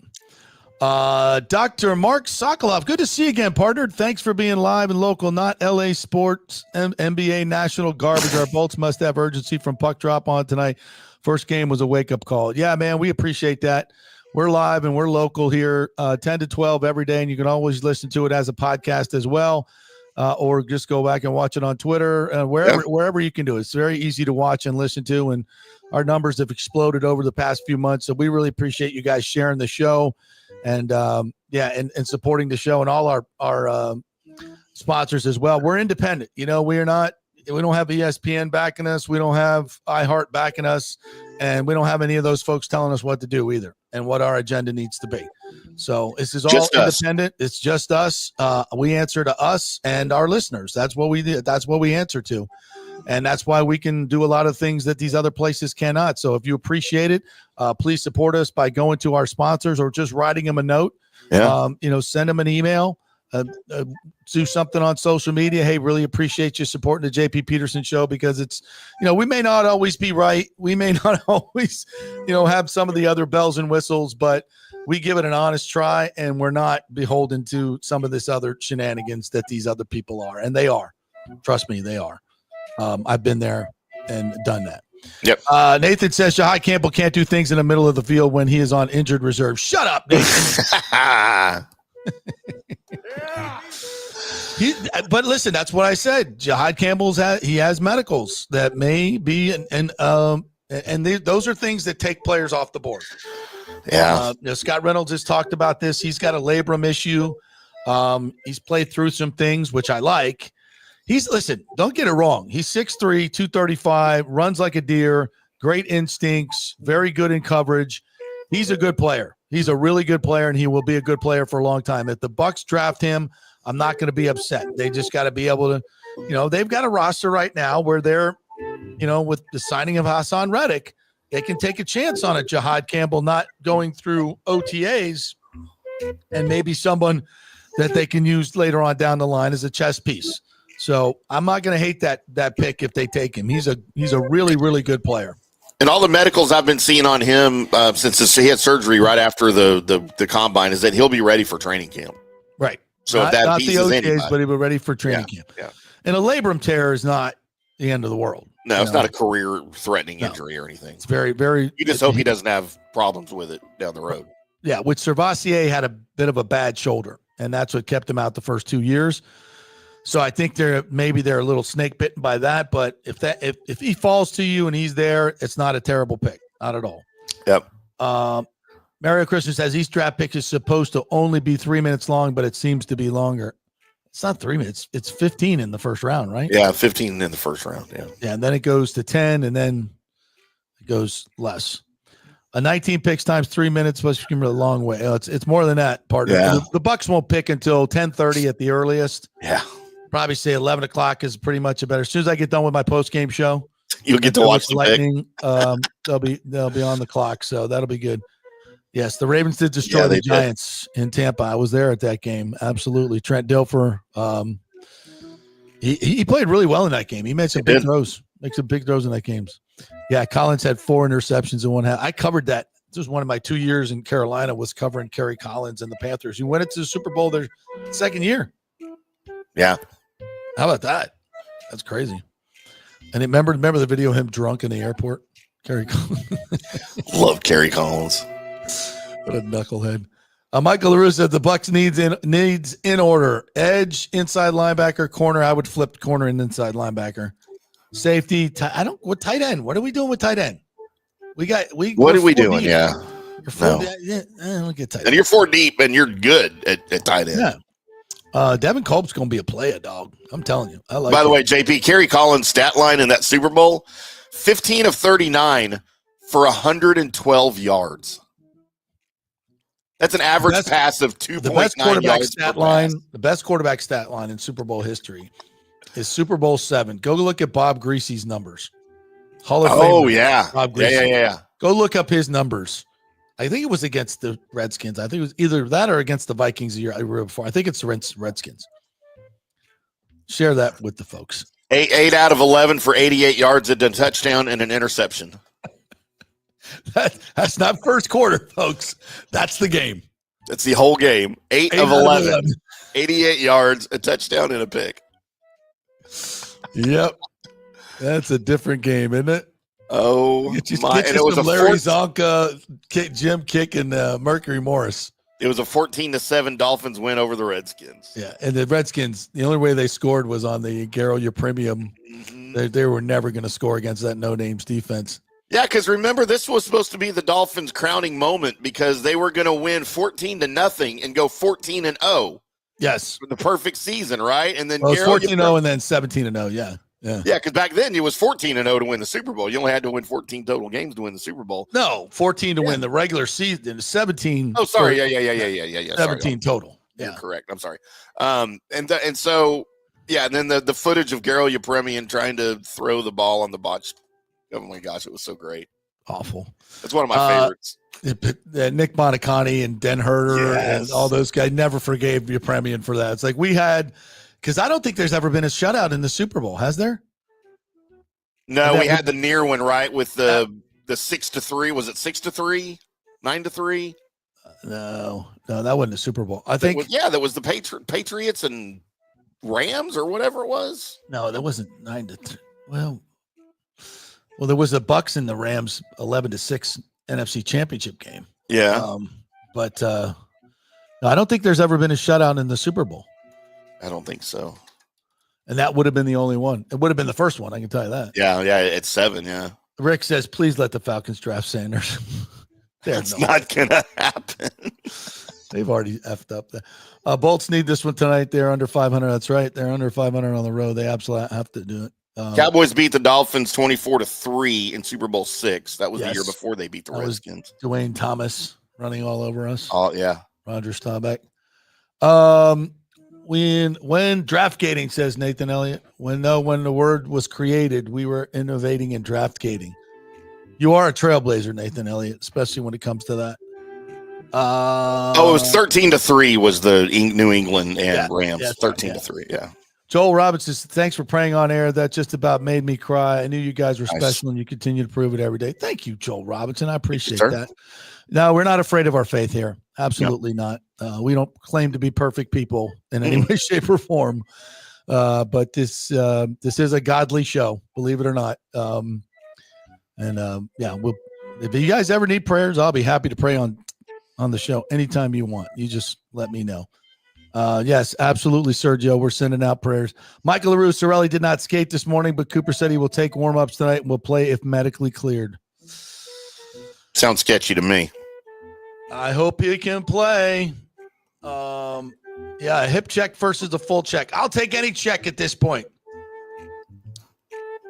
Dr. Mark Sokolov, good to see you again, partner. Thanks for being live and local, not LA sports, NBA national garbage. Our Bolts must have urgency from puck drop on tonight. First game was a wake-up call. Yeah, man, we appreciate that. We're live and we're local here, 10 to 12 every day, and you can always listen to it as a podcast as well, or just go back and watch it on Twitter, wherever you can do it. It's very easy to watch and listen to, and our numbers have exploded over the past few months, so we really appreciate you guys sharing the show and supporting the show and all our sponsors as well. We're independent. We don't have ESPN backing us. We don't have iHeart backing us, and we don't have any of those folks telling us what to do either and what our agenda needs to be. So this is all just independent. It's just us. We answer to us and our listeners. That's what we do. That's what we answer to. And that's why we can do a lot of things that these other places cannot. So if you appreciate it, please support us by going to our sponsors or just writing them a note. Yeah. Send them an email. Do something on social media. Hey, really appreciate you supporting the JP Peterson Show, because it's, we may not always be right. We may not always, have some of the other bells and whistles, but we give it an honest try, and we're not beholden to some of this other shenanigans that these other people are. And they are. Trust me, they are. I've been there and done that. Yep. Nathan says Jahai Campbell can't do things in the middle of the field when he is on injured reserve. Shut up, Nathan. But listen, that's what I said. Jahai Campbell's he has medicals that may be, those are things that take players off the board. Yeah. Scott Reynolds has talked about this. He's got a labrum issue. He's played through some things, which I like. Listen, don't get it wrong. He's 6'3", 235, runs like a deer, great instincts, very good in coverage. He's a good player. He's a really good player, and he will be a good player for a long time. If the Bucs draft him, I'm not going to be upset. They just got to be able to, they've got a roster right now where they're, with the signing of Hassan Reddick, they can take a chance on a Jahai Campbell not going through OTAs, and maybe someone that they can use later on down the line as a chess piece. So I'm not going to hate that pick if they take him. He's a really, really good player. And all the medicals I've been seeing on him since he had surgery right after the combine is that he'll be ready for training camp. Right. So not the OTAs, but he'll be ready for training camp. Yeah. And a labrum tear is not the end of the world. No, it's not a career-threatening injury or anything. It's very, very. You just hope he doesn't have problems with it down the road. Yeah, which Servassier had a bit of a bad shoulder, and that's what kept him out the first 2 years. So I think they're a little snake bitten by that, but if he falls to you and he's there, it's not a terrible pick, not at all. Yep. Mario Christian says each draft pick is supposed to only be 3 minutes long, but it seems to be longer. It's not 3 minutes; it's 15 in the first round, right? Yeah, 15 in the first round. Yeah. Yeah, and then it goes to 10, and then it goes less. 19 picks times 3 minutes was a long way. It's more than that, partner. Yeah. The Bucs won't pick until 10:30 at the earliest. Yeah. Probably say 11 o'clock is pretty much a better. As soon as I get done with my post-game show, you'll get to watch the Lightning. They'll be on the clock, so that'll be good. Yes, the Ravens did destroy they the did. Giants in Tampa. I was there at that game. Absolutely. Trent Dilfer, he played really well in that game. He made some big throws. Make some big throws in that game. Yeah, Collins had 4 interceptions in one half. I covered that. This was one of my 2 years in Carolina, was covering Kerry Collins and the Panthers, who went into the Super Bowl their second year. Yeah. How about that? That's crazy. And remember the video of him drunk in the airport? Kerry Collins. Love Kerry Collins. What a knucklehead. Michael LaRue said the Bucs needs in order: edge, inside linebacker, corner. I would flip corner and inside linebacker. Safety. What tight end? What are we doing with tight end? What are we doing? Deep. Yeah. You're 4 deep. Yeah, don't get tight end. And you're 4 deep and you're good at tight end. Yeah. Devin Cope's going to be a player, dog. I'm telling you. By the way, JP, Kerry Collins' stat line in that Super Bowl, 15 of 39 for 112 yards. That's an average pass of 2.9 yards per pass. The best quarterback stat line in Super Bowl history is Super Bowl 7. Go look at Bob Greasy's numbers. Hall of Famer, yeah. Bob Greasy. Yeah. Go look up his numbers. I think it was against the Redskins. I think it was either that or against the Vikings the year before. I think it's the Redskins. Share that with the folks. 8 out of 11 for 88 yards, a touchdown, and an interception. That's not first quarter, folks. That's the game. That's the whole game. 8 of 11, 88 yards, a touchdown, and a pick. Yep. That's a different game, isn't it? Oh, get my. And it was Larry Zonka, Jim Kick, and Mercury Morris. It was a 14-7 Dolphins win over the Redskins. Yeah, and the Redskins, the only way they scored was on the Garo Premium. Mm-hmm. They were never going to score against that no-names defense. Yeah, because remember, this was supposed to be the Dolphins' crowning moment because they were going to win 14-0 and go 14-0. Yes. For the perfect season, right? And then it was 14-0 and then 17-0, yeah. Yeah, because back then it was 14-0 to win the Super Bowl. You only had to win 14 total games to win the Super Bowl. No, 14 to win the regular season. 17. Oh, sorry. Yeah. 17 sorry. Total. Yeah, you're correct. I'm sorry. And so and then the footage of Garo Yepremian trying to throw the ball on the botch. Oh my gosh, it was so great. Awful. It's one of my favorites. Nick Monicani and Den Herder and all those guys never forgave Yepremian for that. It's like we had. Because I don't think there's ever been a shutout in the Super Bowl, has there? No, we had the near one, right? With the 6-3. Was it 6-3? 9-3? No, that wasn't a Super Bowl. I think. That was the Patriots and Rams or whatever it was. No, that wasn't 9-3. Well, there was the Bucs and the Rams 11-6 NFC Championship game. Yeah, but no, I don't think there's ever been a shutout in the Super Bowl. I don't think so. And that would have been the only one. It would have been the first one. I can tell you that. Yeah. It's 7. Yeah. Rick says, please let the Falcons draft Sanders. That's not going to happen. They've already effed up that. Bolts need this one tonight. They're under 500. That's right. They're under 500 on the road. They absolutely have to do it. Cowboys beat the Dolphins 24-3 in Super Bowl 6. That was the year before they beat the Redskins. Dwayne Thomas running all over us. Oh, yeah. Roger Staubach. When draft gating, says Nathan Elliott, when the word was created, we were innovating in draft gating. You are a trailblazer, Nathan Elliott, especially when it comes to that. It was 13-3 was the New England and Rams. 13-3. Yeah. Joel Robinson, thanks for praying on air. That just about made me cry. I knew you guys were special, and you continue to prove it every day. Thank you, Joel Robinson. I appreciate that. No, we're not afraid of our faith here. Absolutely not. We don't claim to be perfect people in any way, shape, or form. But this is a godly show, believe it or not. If you guys ever need prayers, I'll be happy to pray on the show anytime you want. You just let me know. Yes, absolutely, Sergio. We're sending out prayers. Michael LaRue, Sorelli did not skate this morning, but Cooper said he will take warm-ups tonight and will play if medically cleared. Sounds sketchy to me. I hope he can play. A hip check versus a full check. I'll take any check at this point.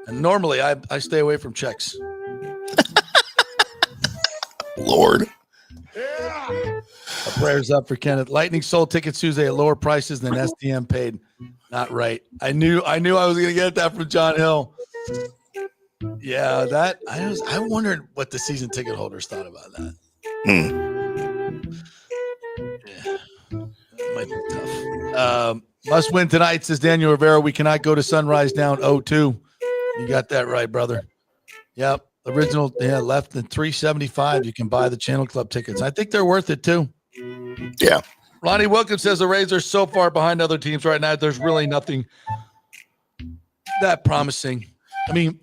And normally I stay away from checks. Lord. Prayers up for Kenneth. Lightning sold tickets Tuesday at lower prices than STM paid. Not right. I knew I was going to get that from John Hill. Yeah, I wondered what the season ticket holders thought about that. might be tough. Must win tonight, says Daniel Rivera. We cannot go to Sunrise down 0-2. You got that right, brother. Yep. Original, left in $375. You can buy the Channel Club tickets. I think they're worth it too. Yeah. Ronnie Wilkins says the Rays are so far behind other teams right now. There's really nothing that promising. I mean,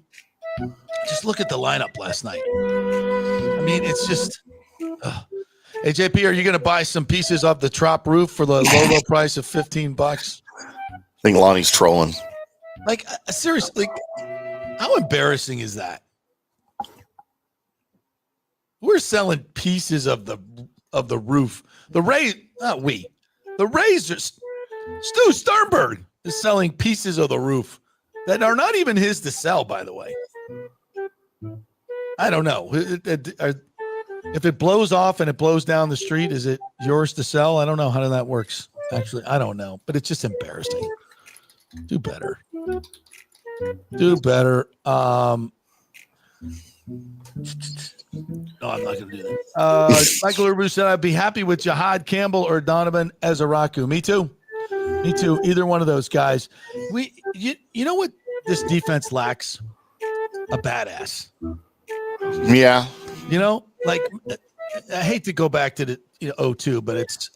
just look at the lineup last night. I mean, it's just. Hey, JP, are you going to buy some pieces of the Trop roof for the low price of $15? I think Lonnie's trolling. Like, seriously, how embarrassing is that? We're selling pieces of the roof. The Rays, not we. The Rays are. Stu Sternberg is selling pieces of the roof that are not even his to sell, by the way. I don't know. If it blows off and it blows down the street, is it yours to sell? I don't know how that works. Actually, I don't know, but it's just embarrassing. Do better. Do better. No, I'm not going to do that. Michael Urbu said, I'd be happy with Jihad Campbell or Donovan Ezaraku. Me too. Me too. Either one of those guys. You know what this defense lacks? A badass. Yeah. You know, like, I hate to go back to the 0-2, but it's,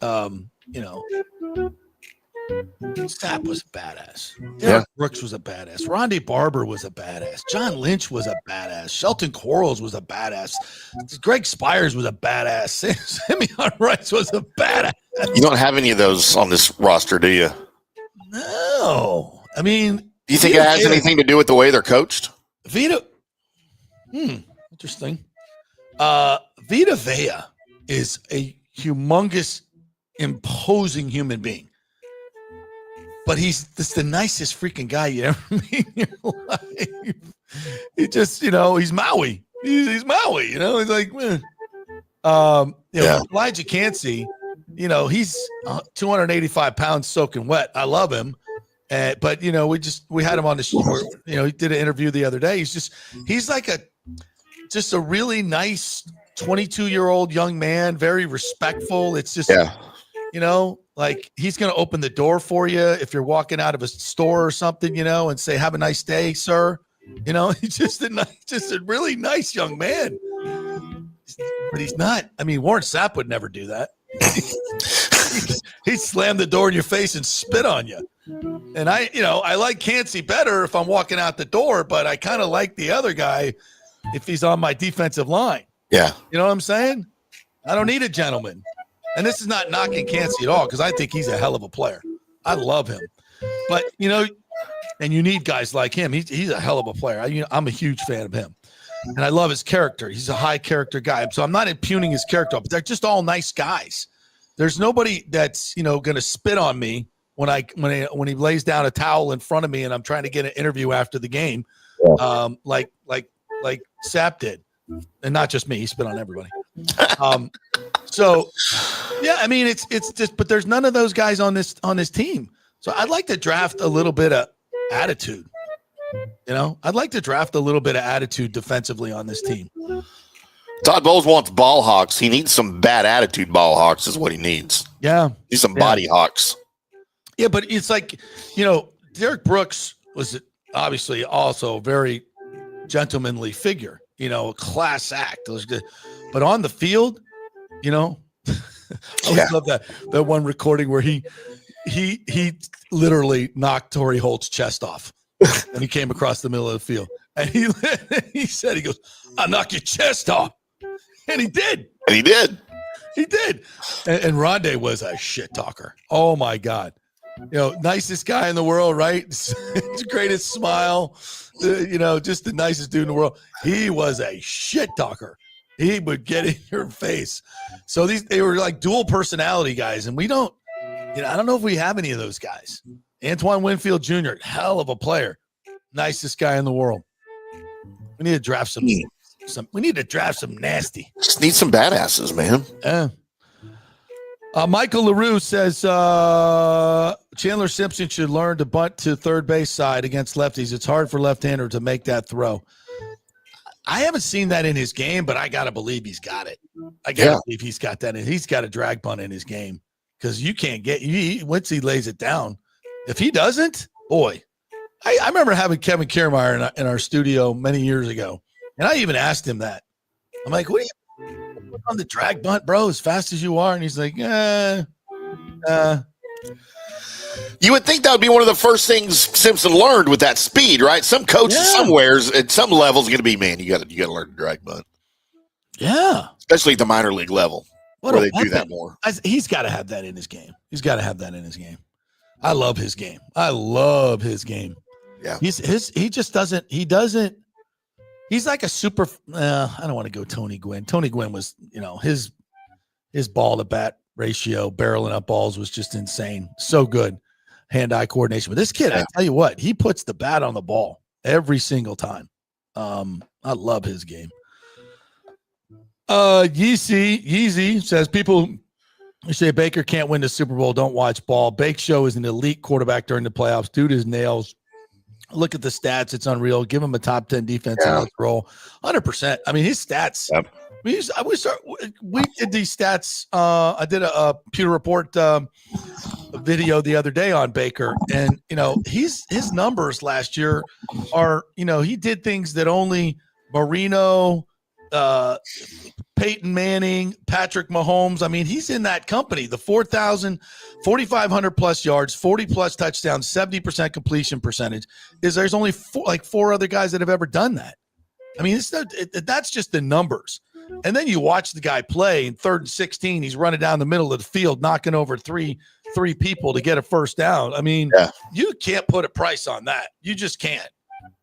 Sapp was a badass. Derek Brooks was a badass. Rondé Barber was a badass. John Lynch was a badass. Shelton Quarles was a badass. Greg Spires was a badass. Simeon Rice was a badass. You don't have any of those on this roster, do you? No. I mean, do you think it has anything to do with the way they're coached? Vita. Interesting. Vita Vea is a humongous, imposing human being. But he's just the nicest freaking guy you ever meet in your life. He just, he's Maui. He's Maui, He's like, Elijah Cansey, he's 285 pounds soaking wet. I love him. But, we had him on the show. He did an interview the other day. He's like just a really nice 22-year-old young man, very respectful. It's just, like he's going to open the door for you if you're walking out of a store or something, and say, have a nice day, sir. He's just a really nice young man. But he's not. I mean, Warren Sapp would never do that. He'd slam the door in your face and spit on you. And I like Cansey better if I'm walking out the door, but I kind of like the other guy if he's on my defensive line. Yeah. You know what I'm saying? I don't need a gentleman. And this is not knocking Cansey at all because I think he's a hell of a player. I love him. But, and you need guys like him. He's a hell of a player. I'm a huge fan of him. And I love his character. He's a high character guy. So I'm not impugning his character, but they're just all nice guys. There's nobody that's, going to spit on me when he lays down a towel in front of me and I'm trying to get an interview after the game. Like Sapp did. And not just me, he spit on everybody. So yeah, I mean it's just, but there's none of those guys on this team. So I'd like to draft a little bit of attitude. I'd like to draft a little bit of attitude defensively on this team. Todd Bowles wants ball hawks. He needs some bad attitude ball hawks is what he needs. Yeah. He needs some body hawks. Yeah, but it's like, Derek Brooks was obviously also a very gentlemanly figure, a class act. It was good. But on the field, I love that one recording where he literally knocked Torrey Holt's chest off when he came across the middle of the field. And he said, he goes, I'll knock your chest off. And he did. And he did. He did. And Rondé was a shit talker. Oh my God. Nicest guy in the world, right? His greatest smile, just the nicest dude in the world. He was a shit talker. He would get in your face. So they were like dual personality guys. And we don't, I don't know if we have any of those guys. Antoine Winfield Jr., hell of a player. Nicest guy in the world. We need to draft some nasty. Just need some badasses, man. Yeah. Michael LaRue says Chandler Simpson should learn to bunt to third base side against lefties. It's hard for left-hander to make that throw. I haven't seen that in his game, but I got to believe he's got it. I got to believe he's got that. He's got a drag bunt in his game because you can't get once he lays it down. If he doesn't, boy, I remember having Kevin Kiermaier in our studio many years ago, and I even asked him that. I'm like, what are you on the drag bunt, bro, as fast as you are? And he's like, You would think that would be one of the first things Simpson learned with that speed, right? Some coaches somewheres at some levels going to be, man, you got to learn to drag bunt. Yeah. Especially at the minor league level where they do that more. He's got to have that in his game. I love his game. Yeah. He just doesn't, he's like a super, I don't want to go Tony Gwynn. Tony Gwynn was, his ball to bat ratio, barreling up balls was just insane. So good. Hand-eye coordination. But this kid, I tell you what, he puts the bat on the ball every single time. I love his game. Yeezy says people who say Baker can't win the Super Bowl don't watch ball. Bake Show is an elite quarterback during the playoffs. Dude is nails. Look at the stats. It's unreal. Give him a top 10 defense and let's roll. 100%. I mean, his stats. Yep. We did these stats. I did a Pewter Report video the other day on Baker, and his numbers last year are he did things that only Marino, Peyton Manning, Patrick Mahomes. I mean, he's in that company. The 4,500 plus yards, 40 plus touchdowns, 70% completion percentage. There's only four other guys that have ever done that. I mean, that's just the numbers. And then you watch the guy play in 3rd and 16. He's running down the middle of the field, knocking over three people to get a first down. I mean, you can't put a price on that. You just can't.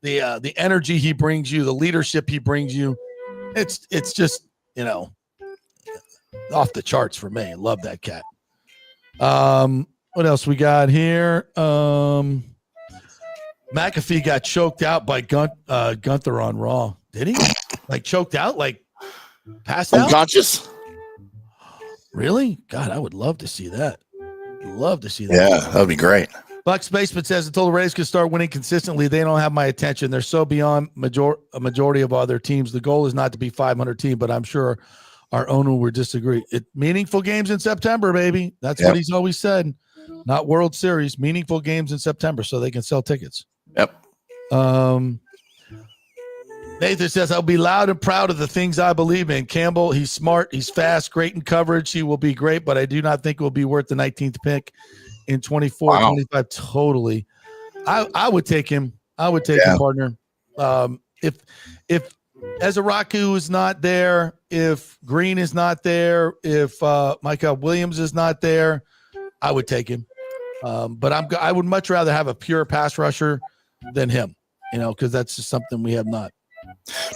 The energy he brings you, the leadership he brings you, it's just off the charts for me. I love that cat. What else we got here? McAfee got choked out by Gunther on Raw. Did he? Choked out? Passed out? Unconscious? Really? God, I would love to see that. Yeah, that would be great. Bucs Basement says, until the Rays can start winning consistently, they don't have my attention. They're so beyond a majority of other teams. The goal is not to be 500 team, but I'm sure our owner would disagree. Meaningful games in September, baby. That's what he's always said. Not World Series, meaningful games in September so they can sell tickets. Yep. Nathan says, I'll be loud and proud of the things I believe in. Campbell, he's smart. He's fast, great in coverage. He will be great, but I do not think it will be worth the 19th pick in 24, 25. Totally. I would take him. Him, partner. If Ezeraku is not there, if Green is not there, if Michael Williams is not there, I would take him. But I would much rather have a pure pass rusher than him, because that's just something we have not.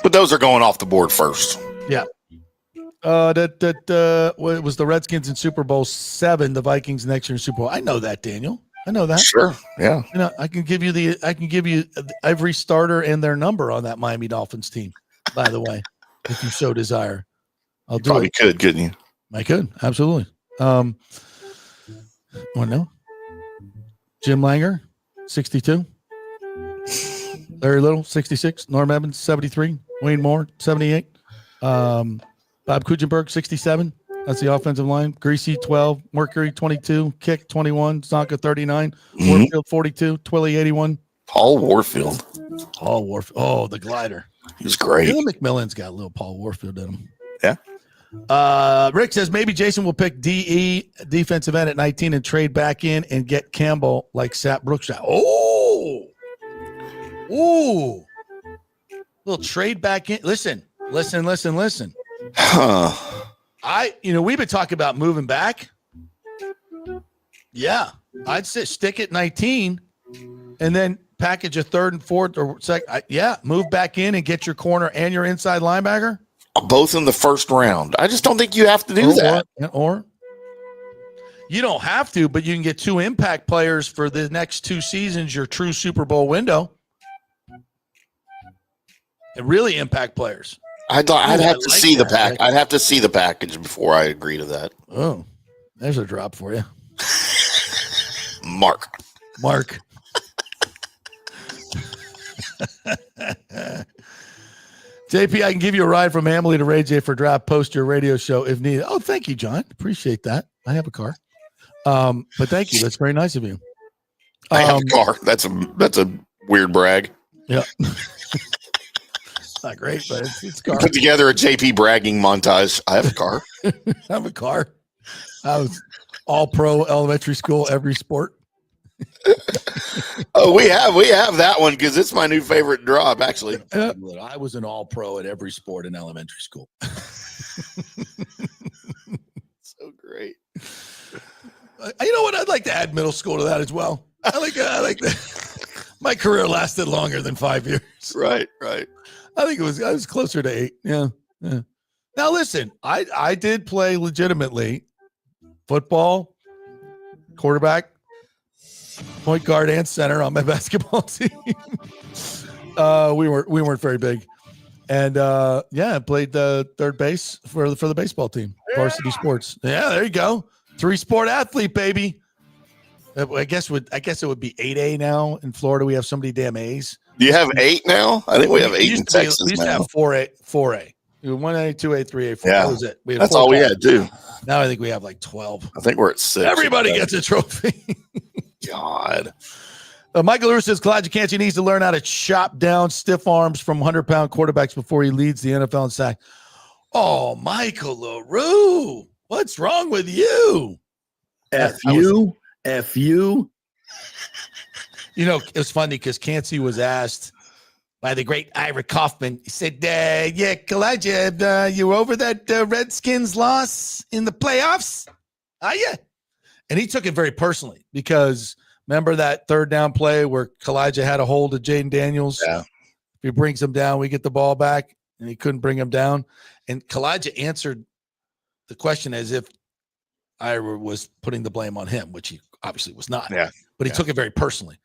But those are going off the board first. Yeah. It was the Redskins in Super Bowl 7, the Vikings next year in Super Bowl. I know that, Daniel. I know that. Sure. Yeah. I can give you every starter and their number on that Miami Dolphins team, by the way, if you so desire. I'll do probably it. Could, couldn't you? I could. Absolutely. Want to know? Jim Langer, 62. Larry Little, 66. Norm Evans, 73. Wayne Moore, 78. Bob Kuchenberg, 67. That's the offensive line. Greasy, 12. Mercury, 22. Kick, 21. Zonka, 39. Warfield, 42. Twilly, 81. Paul Warfield. Oh, the glider. He's great. Ian McMillan's got a little Paul Warfield in him. Yeah. Rick says maybe Jason will pick DE, defensive end, at 19 and trade back in and get Campbell like Sap Brookshire. Ooh. Little trade back in. Listen. Huh. We've been talking about moving back. Yeah. I'd say stick at 19 and then package a 3rd and 4th or second. Move back in and get your corner and your inside linebacker. Both in the first round. I just don't think you have to do that. Or you don't have to, but you can get 2 impact players for the next 2 seasons, your true Super Bowl window. And really impact players. I'd have to see the pack. I'd have to see the package before I agree to that. Oh, there's a drop for you. Mark. JP, I can give you a ride from Emily to Ray J for draft. Post your radio show if needed. Oh, thank you, John. Appreciate that. I have a car. But thank you. That's very nice of you. I have a car. That's a weird brag. Yeah. Not great, but it's car. Put together a JP bragging montage. I have a car. I have a car. I was all pro elementary school, every sport. Oh, we have that one because it's my new favorite drop, actually. I was an all pro at every sport in elementary school. So great. You know what? I'd like to add middle school to that as well. I like that. My career lasted longer than 5 years. Right. I think I was closer to 8. Yeah. Now listen, I did play legitimately football, quarterback, point guard, and center on my basketball team. We weren't very big, and I played the third base for the baseball team, varsity sports. Yeah, there you go, 3-sport athlete, baby. I guess it would be 8A now in Florida. We have so many damn A's. Do you have 8 now? I think we have 8 in Texas we used to have 4A. 1A, 2A, 3A, 4. Yeah, that was it. that's all we had too. Now I think we have like 12. I think we're at 6. Everybody gets a trophy. God. Michael Lewis says Kalijah Kancey needs to learn how to chop down stiff arms from 100-pound quarterbacks before he leads the NFL in sack. Oh, Michael LaRue, what's wrong with you? F you. You know, it was funny because Kancey was asked by the great Ira Kaufman. He said, yeah, Kalijah, you over that Redskins loss in the playoffs? Are you? And he took it very personally because remember that third down play where Kalijah had a hold of Jaden Daniels? Yeah. If he brings him down, we get the ball back, and he couldn't bring him down. And Kalijah answered the question as if Ira was putting the blame on him, which he obviously was not. Yeah. But he took it very personally.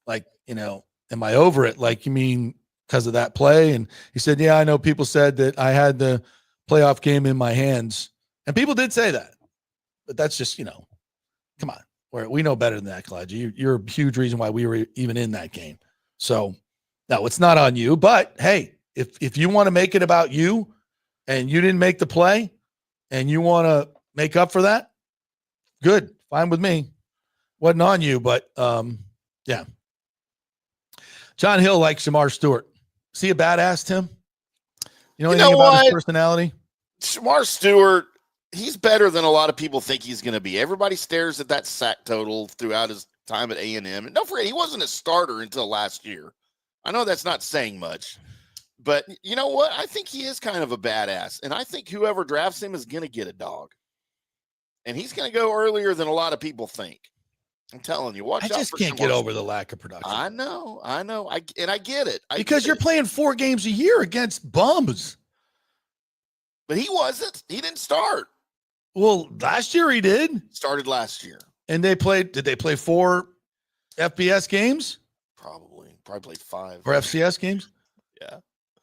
Like, am I over it? Like, you mean because of that play? And he said, yeah, I know people said that I had the playoff game in my hands. And people did say that. But that's just, come on. We know better than that, Kalijah. You're a huge reason why we were even in that game. So, no, it's not on you. But, hey, if you want to make it about you and you didn't make the play and you want to make up for that, good. Fine with me. Wasn't on you, but, yeah. John Hill likes Shamar Stewart. Is he a badass, Tim? You know anything about his personality? Shamar Stewart, he's better than a lot of people think he's going to be. Everybody stares at that sack total throughout his time at A&M. And don't forget, he wasn't a starter until last year. I know that's not saying much. But you know what? I think he is kind of a badass. And I think whoever drafts him is going to get a dog. And he's going to go earlier than a lot of people think. I'm telling you, watch out. I just can't get over the lack of production. I know. I get it. Because you're playing 4 games a year against bums. But he wasn't. He didn't start. Well, last year he did. Started last year. And did they play 4 FBS games? Probably played 5. Or FCS games? Yeah.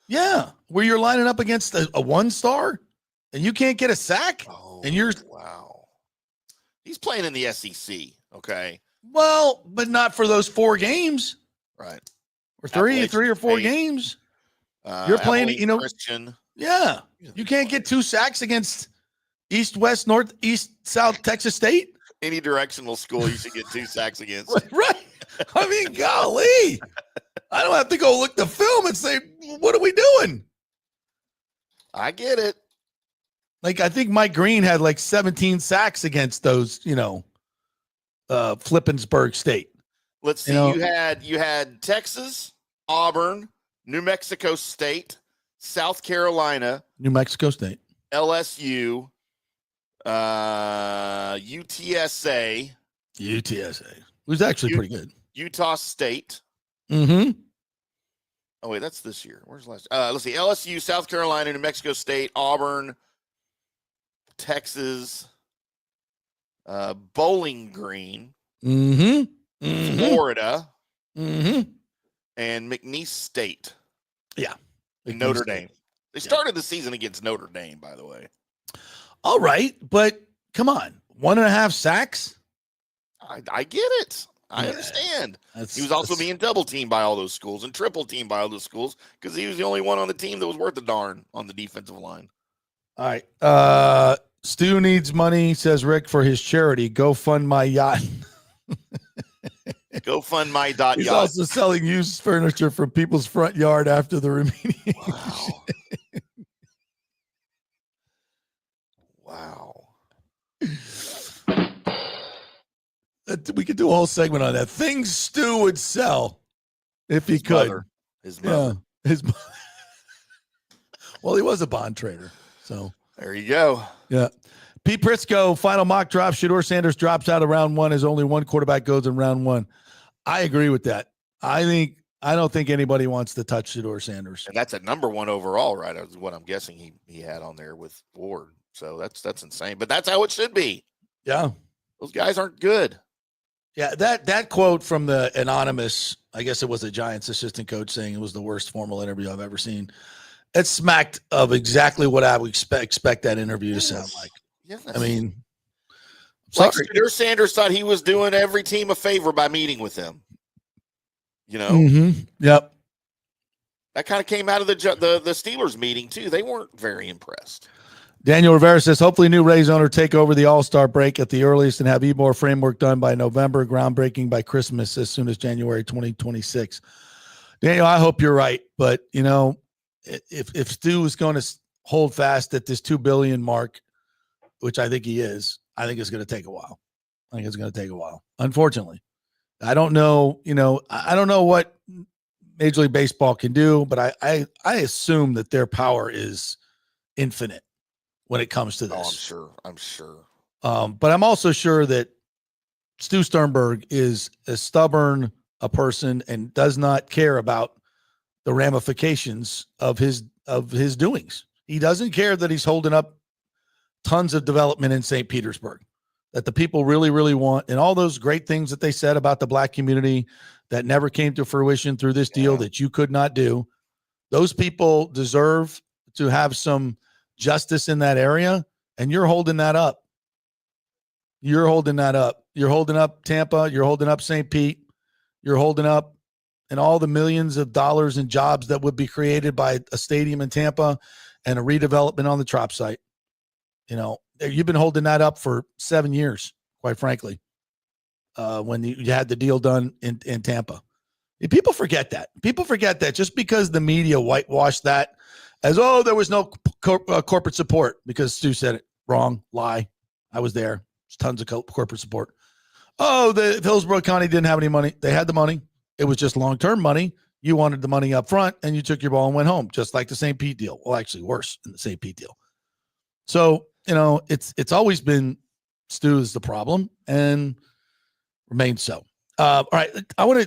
Yeah. Where you're lining up against a 1-star and you can't get a sack? Oh, and you're wow. He's playing in the SEC. Okay. Well, but not for those 4 games. Right. Or 3 or 4 games. You're playing, Christian. Yeah. You can't get 2 sacks against East, West, North, East, South Texas State. Any directional school you should get 2 sacks against. Right. I mean, golly. I don't have to go look the film and say, what are we doing? I get it. Like, I think Mike Green had like 17 sacks against those, Flippensburg State. Let's see. You had Texas, Auburn, New Mexico State, South Carolina, New Mexico State, LSU, UTSA. Who's actually pretty good. Utah State. Mm-hmm. Oh, wait, that's this year. Where's last? Let's see. LSU, South Carolina, New Mexico State, Auburn, Texas, Bowling Green, Florida, and McNeese State. Yeah. Notre Dame. They started the season against Notre Dame, by the way. All right, but come on. 1.5 sacks? I get it. I understand. He was also being double teamed by all those schools and triple teamed by all those schools because he was the only one on the team that was worth a darn on the defensive line. All right. Stu needs money, says Rick, for his charity. Go fund my yacht. Go fund my yacht. He's also selling used furniture from people's front yard after the remediation. Wow. We could do a whole segment on that. Things Stu would sell if he could. His mother. Yeah, his mother. Well, he was a bond trader. So there you go. Yeah. Pete Prisco, final mock drop. Shedeur Sanders drops out of round one as only one quarterback goes in round one. I agree with that. I don't think anybody wants to touch Shedeur Sanders. And that's a number one overall, right? That's what I'm guessing he had on there with Ward. So that's insane. But that's how it should be. Yeah. Those guys aren't good. Yeah, that quote from the anonymous, I guess it was a Giants assistant coach saying it was the worst formal interview I've ever seen. It smacked of exactly what I would expect that interview to sound like. Yes. I mean, like Shedeur Sanders thought he was doing every team a favor by meeting with them. You know? Mm-hmm. Yep. That kind of came out of the Steelers meeting, too. They weren't very impressed. Daniel Rivera says, hopefully new Rays owner take over the All-Star break at the earliest and have Ebor framework done by November, groundbreaking by Christmas as soon as January 2026. Daniel, I hope you're right. But, you know, if Stu is going to hold fast at this $2 billion mark, which I think he is, I think it's going to take a while. Unfortunately. I don't know, I don't know what Major League Baseball can do, but I assume that their power is infinite when it comes to this. I'm sure. But I'm also sure that Stu Sternberg is as stubborn a person and does not care about the ramifications of his doings. He doesn't care that he's holding up tons of development in St. Petersburg that the people really, really want, and all those great things that they said about the black community that never came to fruition through this deal that you could not do. Those people deserve to have some justice in that area, and you're holding that up. You're holding up Tampa. You're holding up St. Pete. You're holding up and all the millions of dollars in jobs that would be created by a stadium in Tampa and a redevelopment on the Trop site. You know, you've been holding that up for 7 years, quite frankly, when you had the deal done in Tampa. People forget that. People forget that just because the media whitewashed that as, there was no corporate support because Stu said it. Wrong. Lie. I was there. There's tons of corporate support. The Hillsborough County didn't have any money. They had the money. It was just long-term money. You wanted the money up front, and you took your ball and went home, just like the St. Pete deal. Well, actually worse than the St. Pete deal. So, it's always been Stu is the problem and remains so. All right. I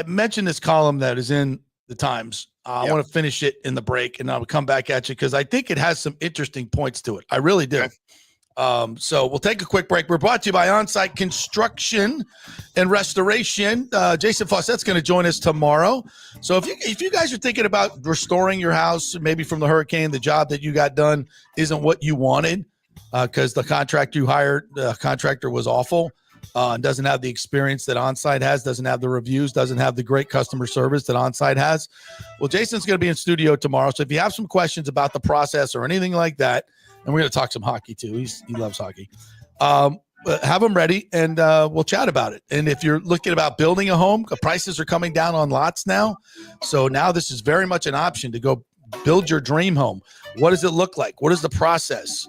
mentioned this column that is in the Times. I want to finish it in the break, and I'll come back at you because I think it has some interesting points to it. I really do. Okay. So we'll take a quick break. We're brought to you by On-Site Construction and Restoration. Jason Fawcett's going to join us tomorrow. So if you guys are thinking about restoring your house, maybe from the hurricane, the job that you got done isn't what you wanted because the contractor you hired, the contractor was awful. Doesn't have the experience that On-Site has, doesn't have the reviews, doesn't have the great customer service that On-Site has. Well, Jason's going to be in studio tomorrow. So if you have some questions about the process or anything like that, and we're going to talk some hockey too. He loves hockey. Have them ready and we'll chat about it. And if you're looking about building a home, prices are coming down on lots now. So now this is very much an option to go build your dream home. What does it look like? What is the process?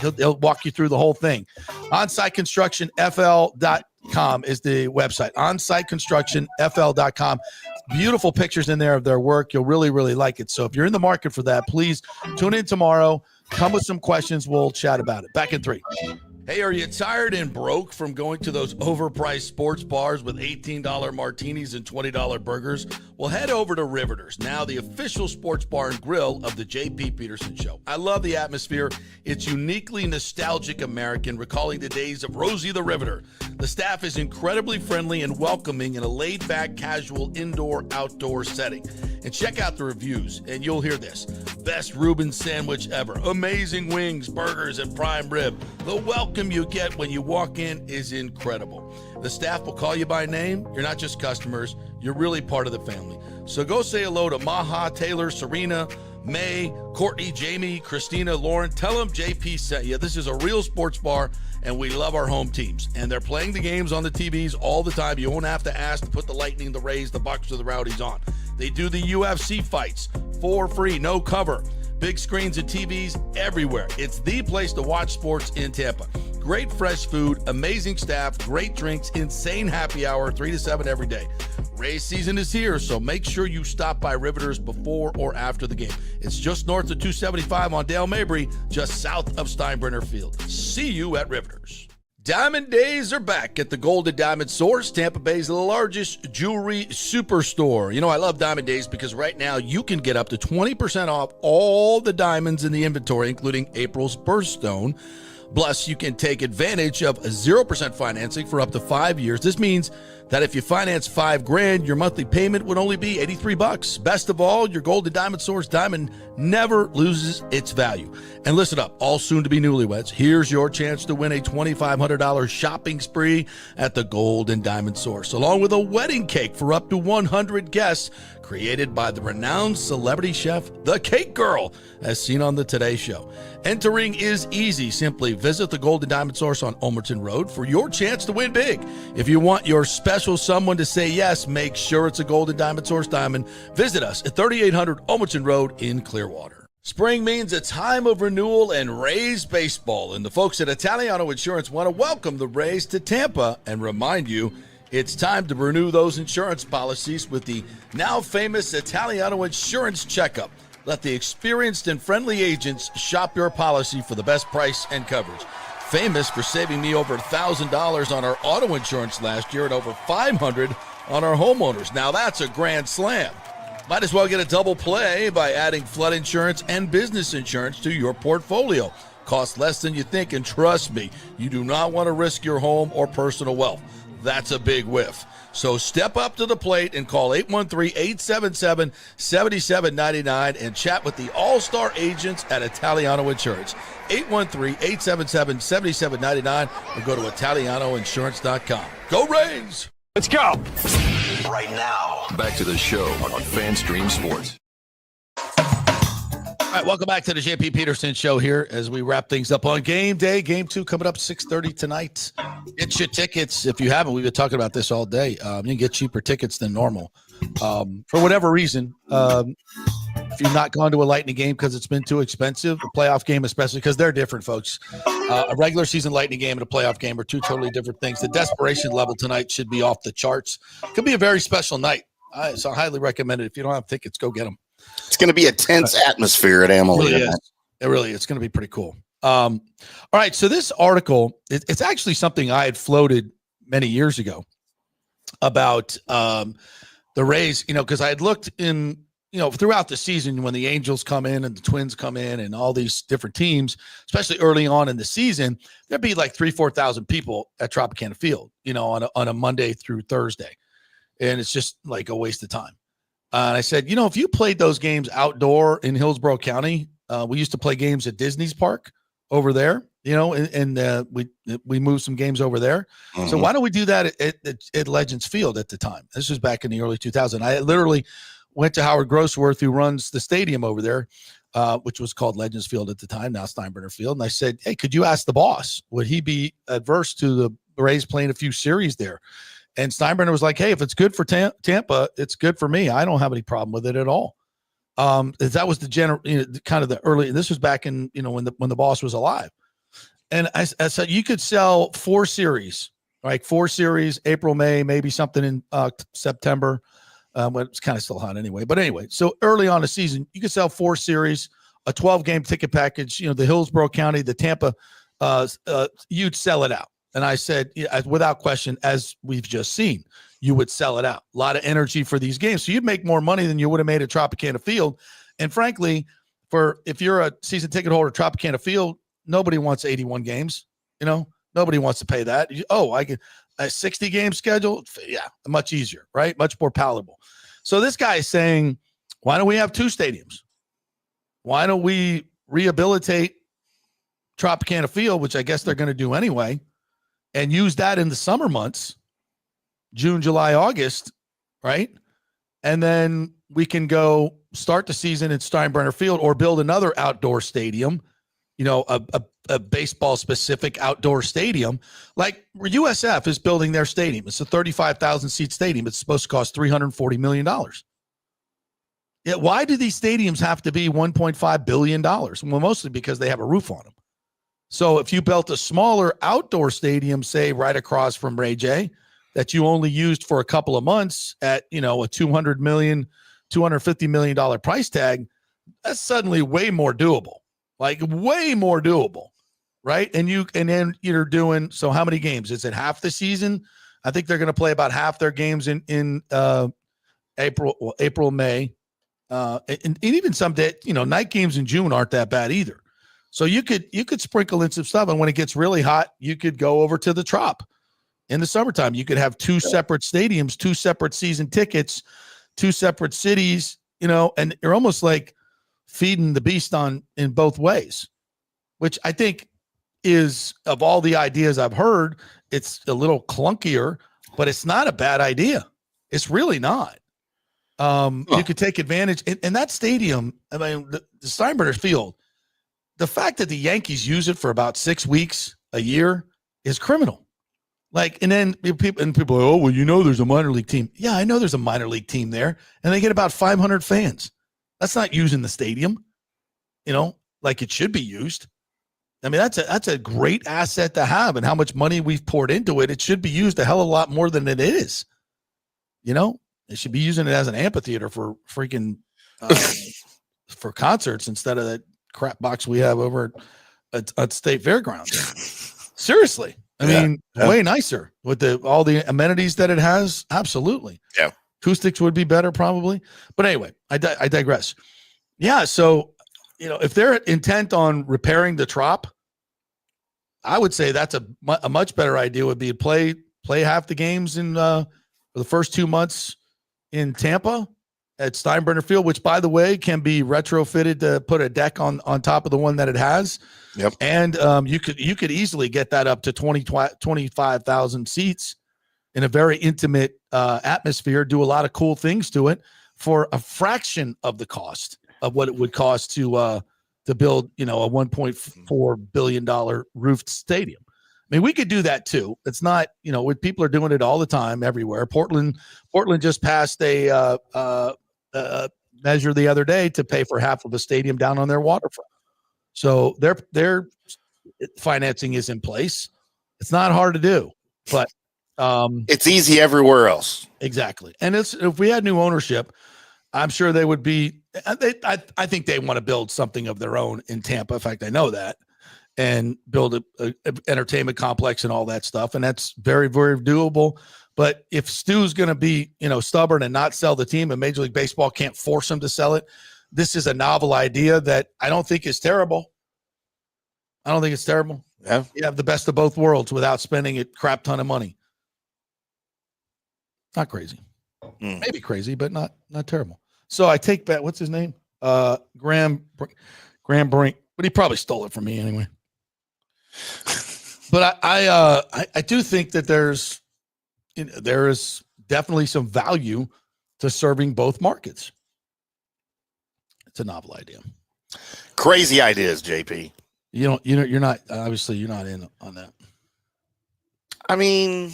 He'll walk you through the whole thing. OnSiteConstructionFL.com is the website. OnSiteConstructionFL.com. Beautiful pictures in there of their work. You'll really, really like it. So if you're in the market for that, please tune in tomorrow. Come with some questions. We'll chat about it. Back in 3. Hey, are you tired and broke from going to those overpriced sports bars with $18 martinis and $20 burgers? Well, head over to Riveters, now the official sports bar and grill of the J.P. Peterson Show. I love the atmosphere. It's uniquely nostalgic American, recalling the days of Rosie the Riveter. The staff is incredibly friendly and welcoming in a laid-back, casual, indoor-outdoor setting. And check out the reviews, and you'll hear this. Best Reuben sandwich ever. Amazing wings, burgers, and prime rib. The welcome you get when you walk in is incredible. The staff will call you by name. You're not just customers. You're really part of the family. So go say hello to Maha, Taylor, Serena, May, Courtney, Jamie, Christina, Lauren. Tell them JP sent you. This is a real sports bar, and we love our home teams. And they're playing the games on the TVs all the time. You won't have to ask to put the Lightning, the Rays, the Bucs, or the Rowdies on. They do the UFC fights for free, no cover. Big screens and TVs everywhere. It's the place to watch sports in Tampa. Great fresh food, amazing staff, great drinks, insane happy hour, 3 to 7 every day. Race season is here, so make sure you stop by Riveters before or after the game. It's just north of 275 on Dale Mabry, just south of Steinbrenner Field. See you at Riveters. Diamond Days are back at the Gold and Diamond Source, Tampa Bay's largest jewelry superstore. You know, I love Diamond Days because right now you can get up to 20% off all the diamonds in the inventory, including April's birthstone. Plus, you can take advantage of 0% financing for up to 5 years. This means that if you finance $5,000, your monthly payment would only be $83. Best of all, your Gold and Diamond Source diamond never loses its value. And listen up, all soon-to-be newlyweds, here's your chance to win a $2,500 shopping spree at the Gold and Diamond Source, along with a wedding cake for up to 100 guests, created by the renowned celebrity chef, The Cake Girl, as seen on the Today Show. Entering is easy. Simply visit the Gold and Diamond Source on Omerton Road for your chance to win big. If you want your special someone to say yes, make sure it's a Gold and Diamond Source diamond. Visit us at 3800 Omerton Road in Clearwater. Spring means a time of renewal and Rays baseball, and the folks at Italiano Insurance want to welcome the Rays to Tampa and remind you it's time to renew those insurance policies with the now famous Italiano Insurance Checkup. Let the experienced and friendly agents shop your policy for the best price and coverage. Famous for saving me over $1,000 on our auto insurance last year and over $500 on our homeowners. Now that's a grand slam. Might as well get a double play by adding flood insurance and business insurance to your portfolio. Costs less than you think, and trust me, you do not want to risk your home or personal wealth. That's a big whiff. So step up to the plate and call 813-877-7799 and chat with the all-star agents at Italiano Insurance. 813-877-7799 or go to ItalianoInsurance.com. Go Rays! Let's go. Right now, back to the show on FanStream Sports. All right, welcome back to the JP Peterson Show here as we wrap things up on game day. Game 2 coming up 6:30 tonight. Get your tickets. If you haven't, we've been talking about this all day. You can get cheaper tickets than normal. For whatever reason, if you've not gone to a Lightning game because it's been too expensive, a playoff game especially, because they're different, folks. A regular season Lightning game and a playoff game are two totally different things. The desperation level tonight should be off the charts. Could be a very special night. So I highly recommend it. If you don't have tickets, go get them. It's going to be a tense atmosphere at Amalie. It really is. It's going to be pretty cool. All right. So this article, it's actually something I had floated many years ago about the Rays, because I had looked in, throughout the season when the Angels come in and the Twins come in and all these different teams, especially early on in the season, there'd be like 4,000 people at Tropicana Field, on a Monday through Thursday. And it's just like a waste of time. And I said, if you played those games outdoor in Hillsborough County, we used to play games at Disney's Park over there, and we moved some games over there. Mm-hmm. So why don't we do that at Legends Field at the time? This was back in the early 2000s. I literally went to Howard Grossworth, who runs the stadium over there, which was called Legends Field at the time, now Steinbrenner Field. And I said, hey, could you ask the boss? Would he be adverse to the Rays playing a few series there? And Steinbrenner was like, hey, if it's good for Tampa, it's good for me. I don't have any problem with it at all. That was the kind of the early, this was back in, when the boss was alive. And I said, you could sell 4 series, like 4 series, April, May, maybe something in September. Well, it's kind of still hot anyway. But anyway, so early on the season, you could sell 4 series, a 12-game ticket package, the Hillsborough County, the Tampa, you'd sell it out. And I said, without question, as we've just seen, you would sell it out. A lot of energy for these games. So you'd make more money than you would have made at Tropicana Field. And frankly, if you're a season ticket holder at Tropicana Field, nobody wants 81 games. Nobody wants to pay that. I get a 60-game schedule. Yeah, much easier, right? Much more palatable. So this guy is saying, why don't we have 2 stadiums? Why don't we rehabilitate Tropicana Field, which I guess they're going to do anyway, and use that in the summer months, June, July, August, right? And then we can go start the season at Steinbrenner Field or build another outdoor stadium, a baseball specific outdoor stadium. Like USF is building their stadium. It's a 35,000 seat stadium. It's supposed to cost $340 million. Yeah, why do these stadiums have to be $1.5 billion? Well, mostly because they have a roof on them. So if you built a smaller outdoor stadium, say right across from Ray J, that you only used for a couple of months at, a $250 million price tag, that's suddenly way more doable. Like way more doable, right? And then you're doing, so how many games? Is it half the season? I think they're going to play about half their games in April, May. And even some day, night games in June aren't that bad either. So you could sprinkle in some stuff, and when it gets really hot, you could go over to the Trop in the summertime. You could have two separate stadiums, two separate season tickets, two separate cities, and you're almost like feeding the beast in both ways, which I think is, of all the ideas I've heard, it's a little clunkier, but it's not a bad idea. It's really not. You could take advantage in that stadium. I mean, the Steinbrenner Field, the fact that the Yankees use it for about 6 weeks a year is criminal. Like, and then people are, oh, well, there's a minor league team. Yeah, I know there's a minor league team there, and they get about 500 fans. That's not using the stadium, like it should be used. I mean, that's a great asset to have, and how much money we've poured into it. It should be used a hell of a lot more than it is. They should be using it as an amphitheater for freaking for concerts instead of that crap box we have over at State Fairgrounds. Seriously. I mean, way nicer with all the amenities that it has. Absolutely. Yeah. Acoustics would be better probably. But anyway, I digress. Yeah. So, if they're intent on repairing the Trop, I would say that's a much better idea would be to play half the games for the first 2 months in Tampa at Steinbrenner Field, which, by the way, can be retrofitted to put a deck on top of the one that it has. Yep. And you could easily get that up to 25,000 seats in a very intimate atmosphere, do a lot of cool things to it for a fraction of the cost of what it would cost to build, a $1.4 billion roofed stadium. I mean, we could do that too. It's not, people are doing it all the time everywhere. Portland just passed a measure the other day to pay for half of a stadium down on their waterfront. So their financing is in place. It's not hard to do, but it's easy everywhere else. Exactly. And if we had new ownership, I'm sure they would be. I think they want to build something of their own in Tampa. In fact, I know that. And build a entertainment complex and all that stuff. And that's very, very doable. But if Stu's going to be, stubborn and not sell the team, and Major League Baseball can't force him to sell it, this is a novel idea that I don't think is terrible. I don't think it's terrible. Yeah. You have the best of both worlds without spending a crap ton of money. Not crazy. Maybe crazy, but not terrible. So I take back, what's his name? Graham Brink, but he probably stole it from me anyway. But I do think that there is definitely some value to serving both markets. It's a novel idea. Crazy ideas, JP. You're not obviously you're not in on that. I mean,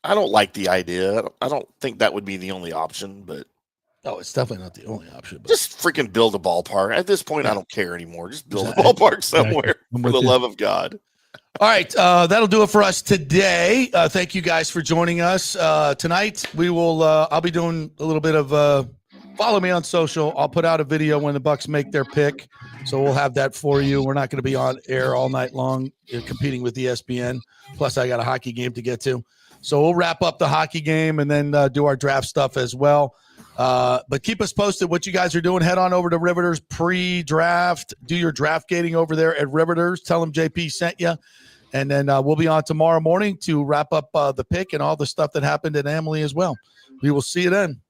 I don't like the idea. I don't think that would be the only option, but it's definitely not the only option. But just freaking build a ballpark. At this point, I don't care anymore. Just build a ballpark somewhere for the love of God. All right, that'll do it for us today. Thank you guys for joining us tonight. We will. I'll be doing a little bit of. Follow me on social. I'll put out a video when the Bucs make their pick, so we'll have that for you. We're not going to be on air all night long competing with ESPN. Plus, I got a hockey game to get to, so we'll wrap up the hockey game and then do our draft stuff as well. But keep us posted what you guys are doing. Head on over to Riveters pre-draft. Do your draft gating over there at Riveters. Tell them JP sent you. And then we'll be on tomorrow morning to wrap up the pick and all the stuff that happened at Emily as well. We will see you then.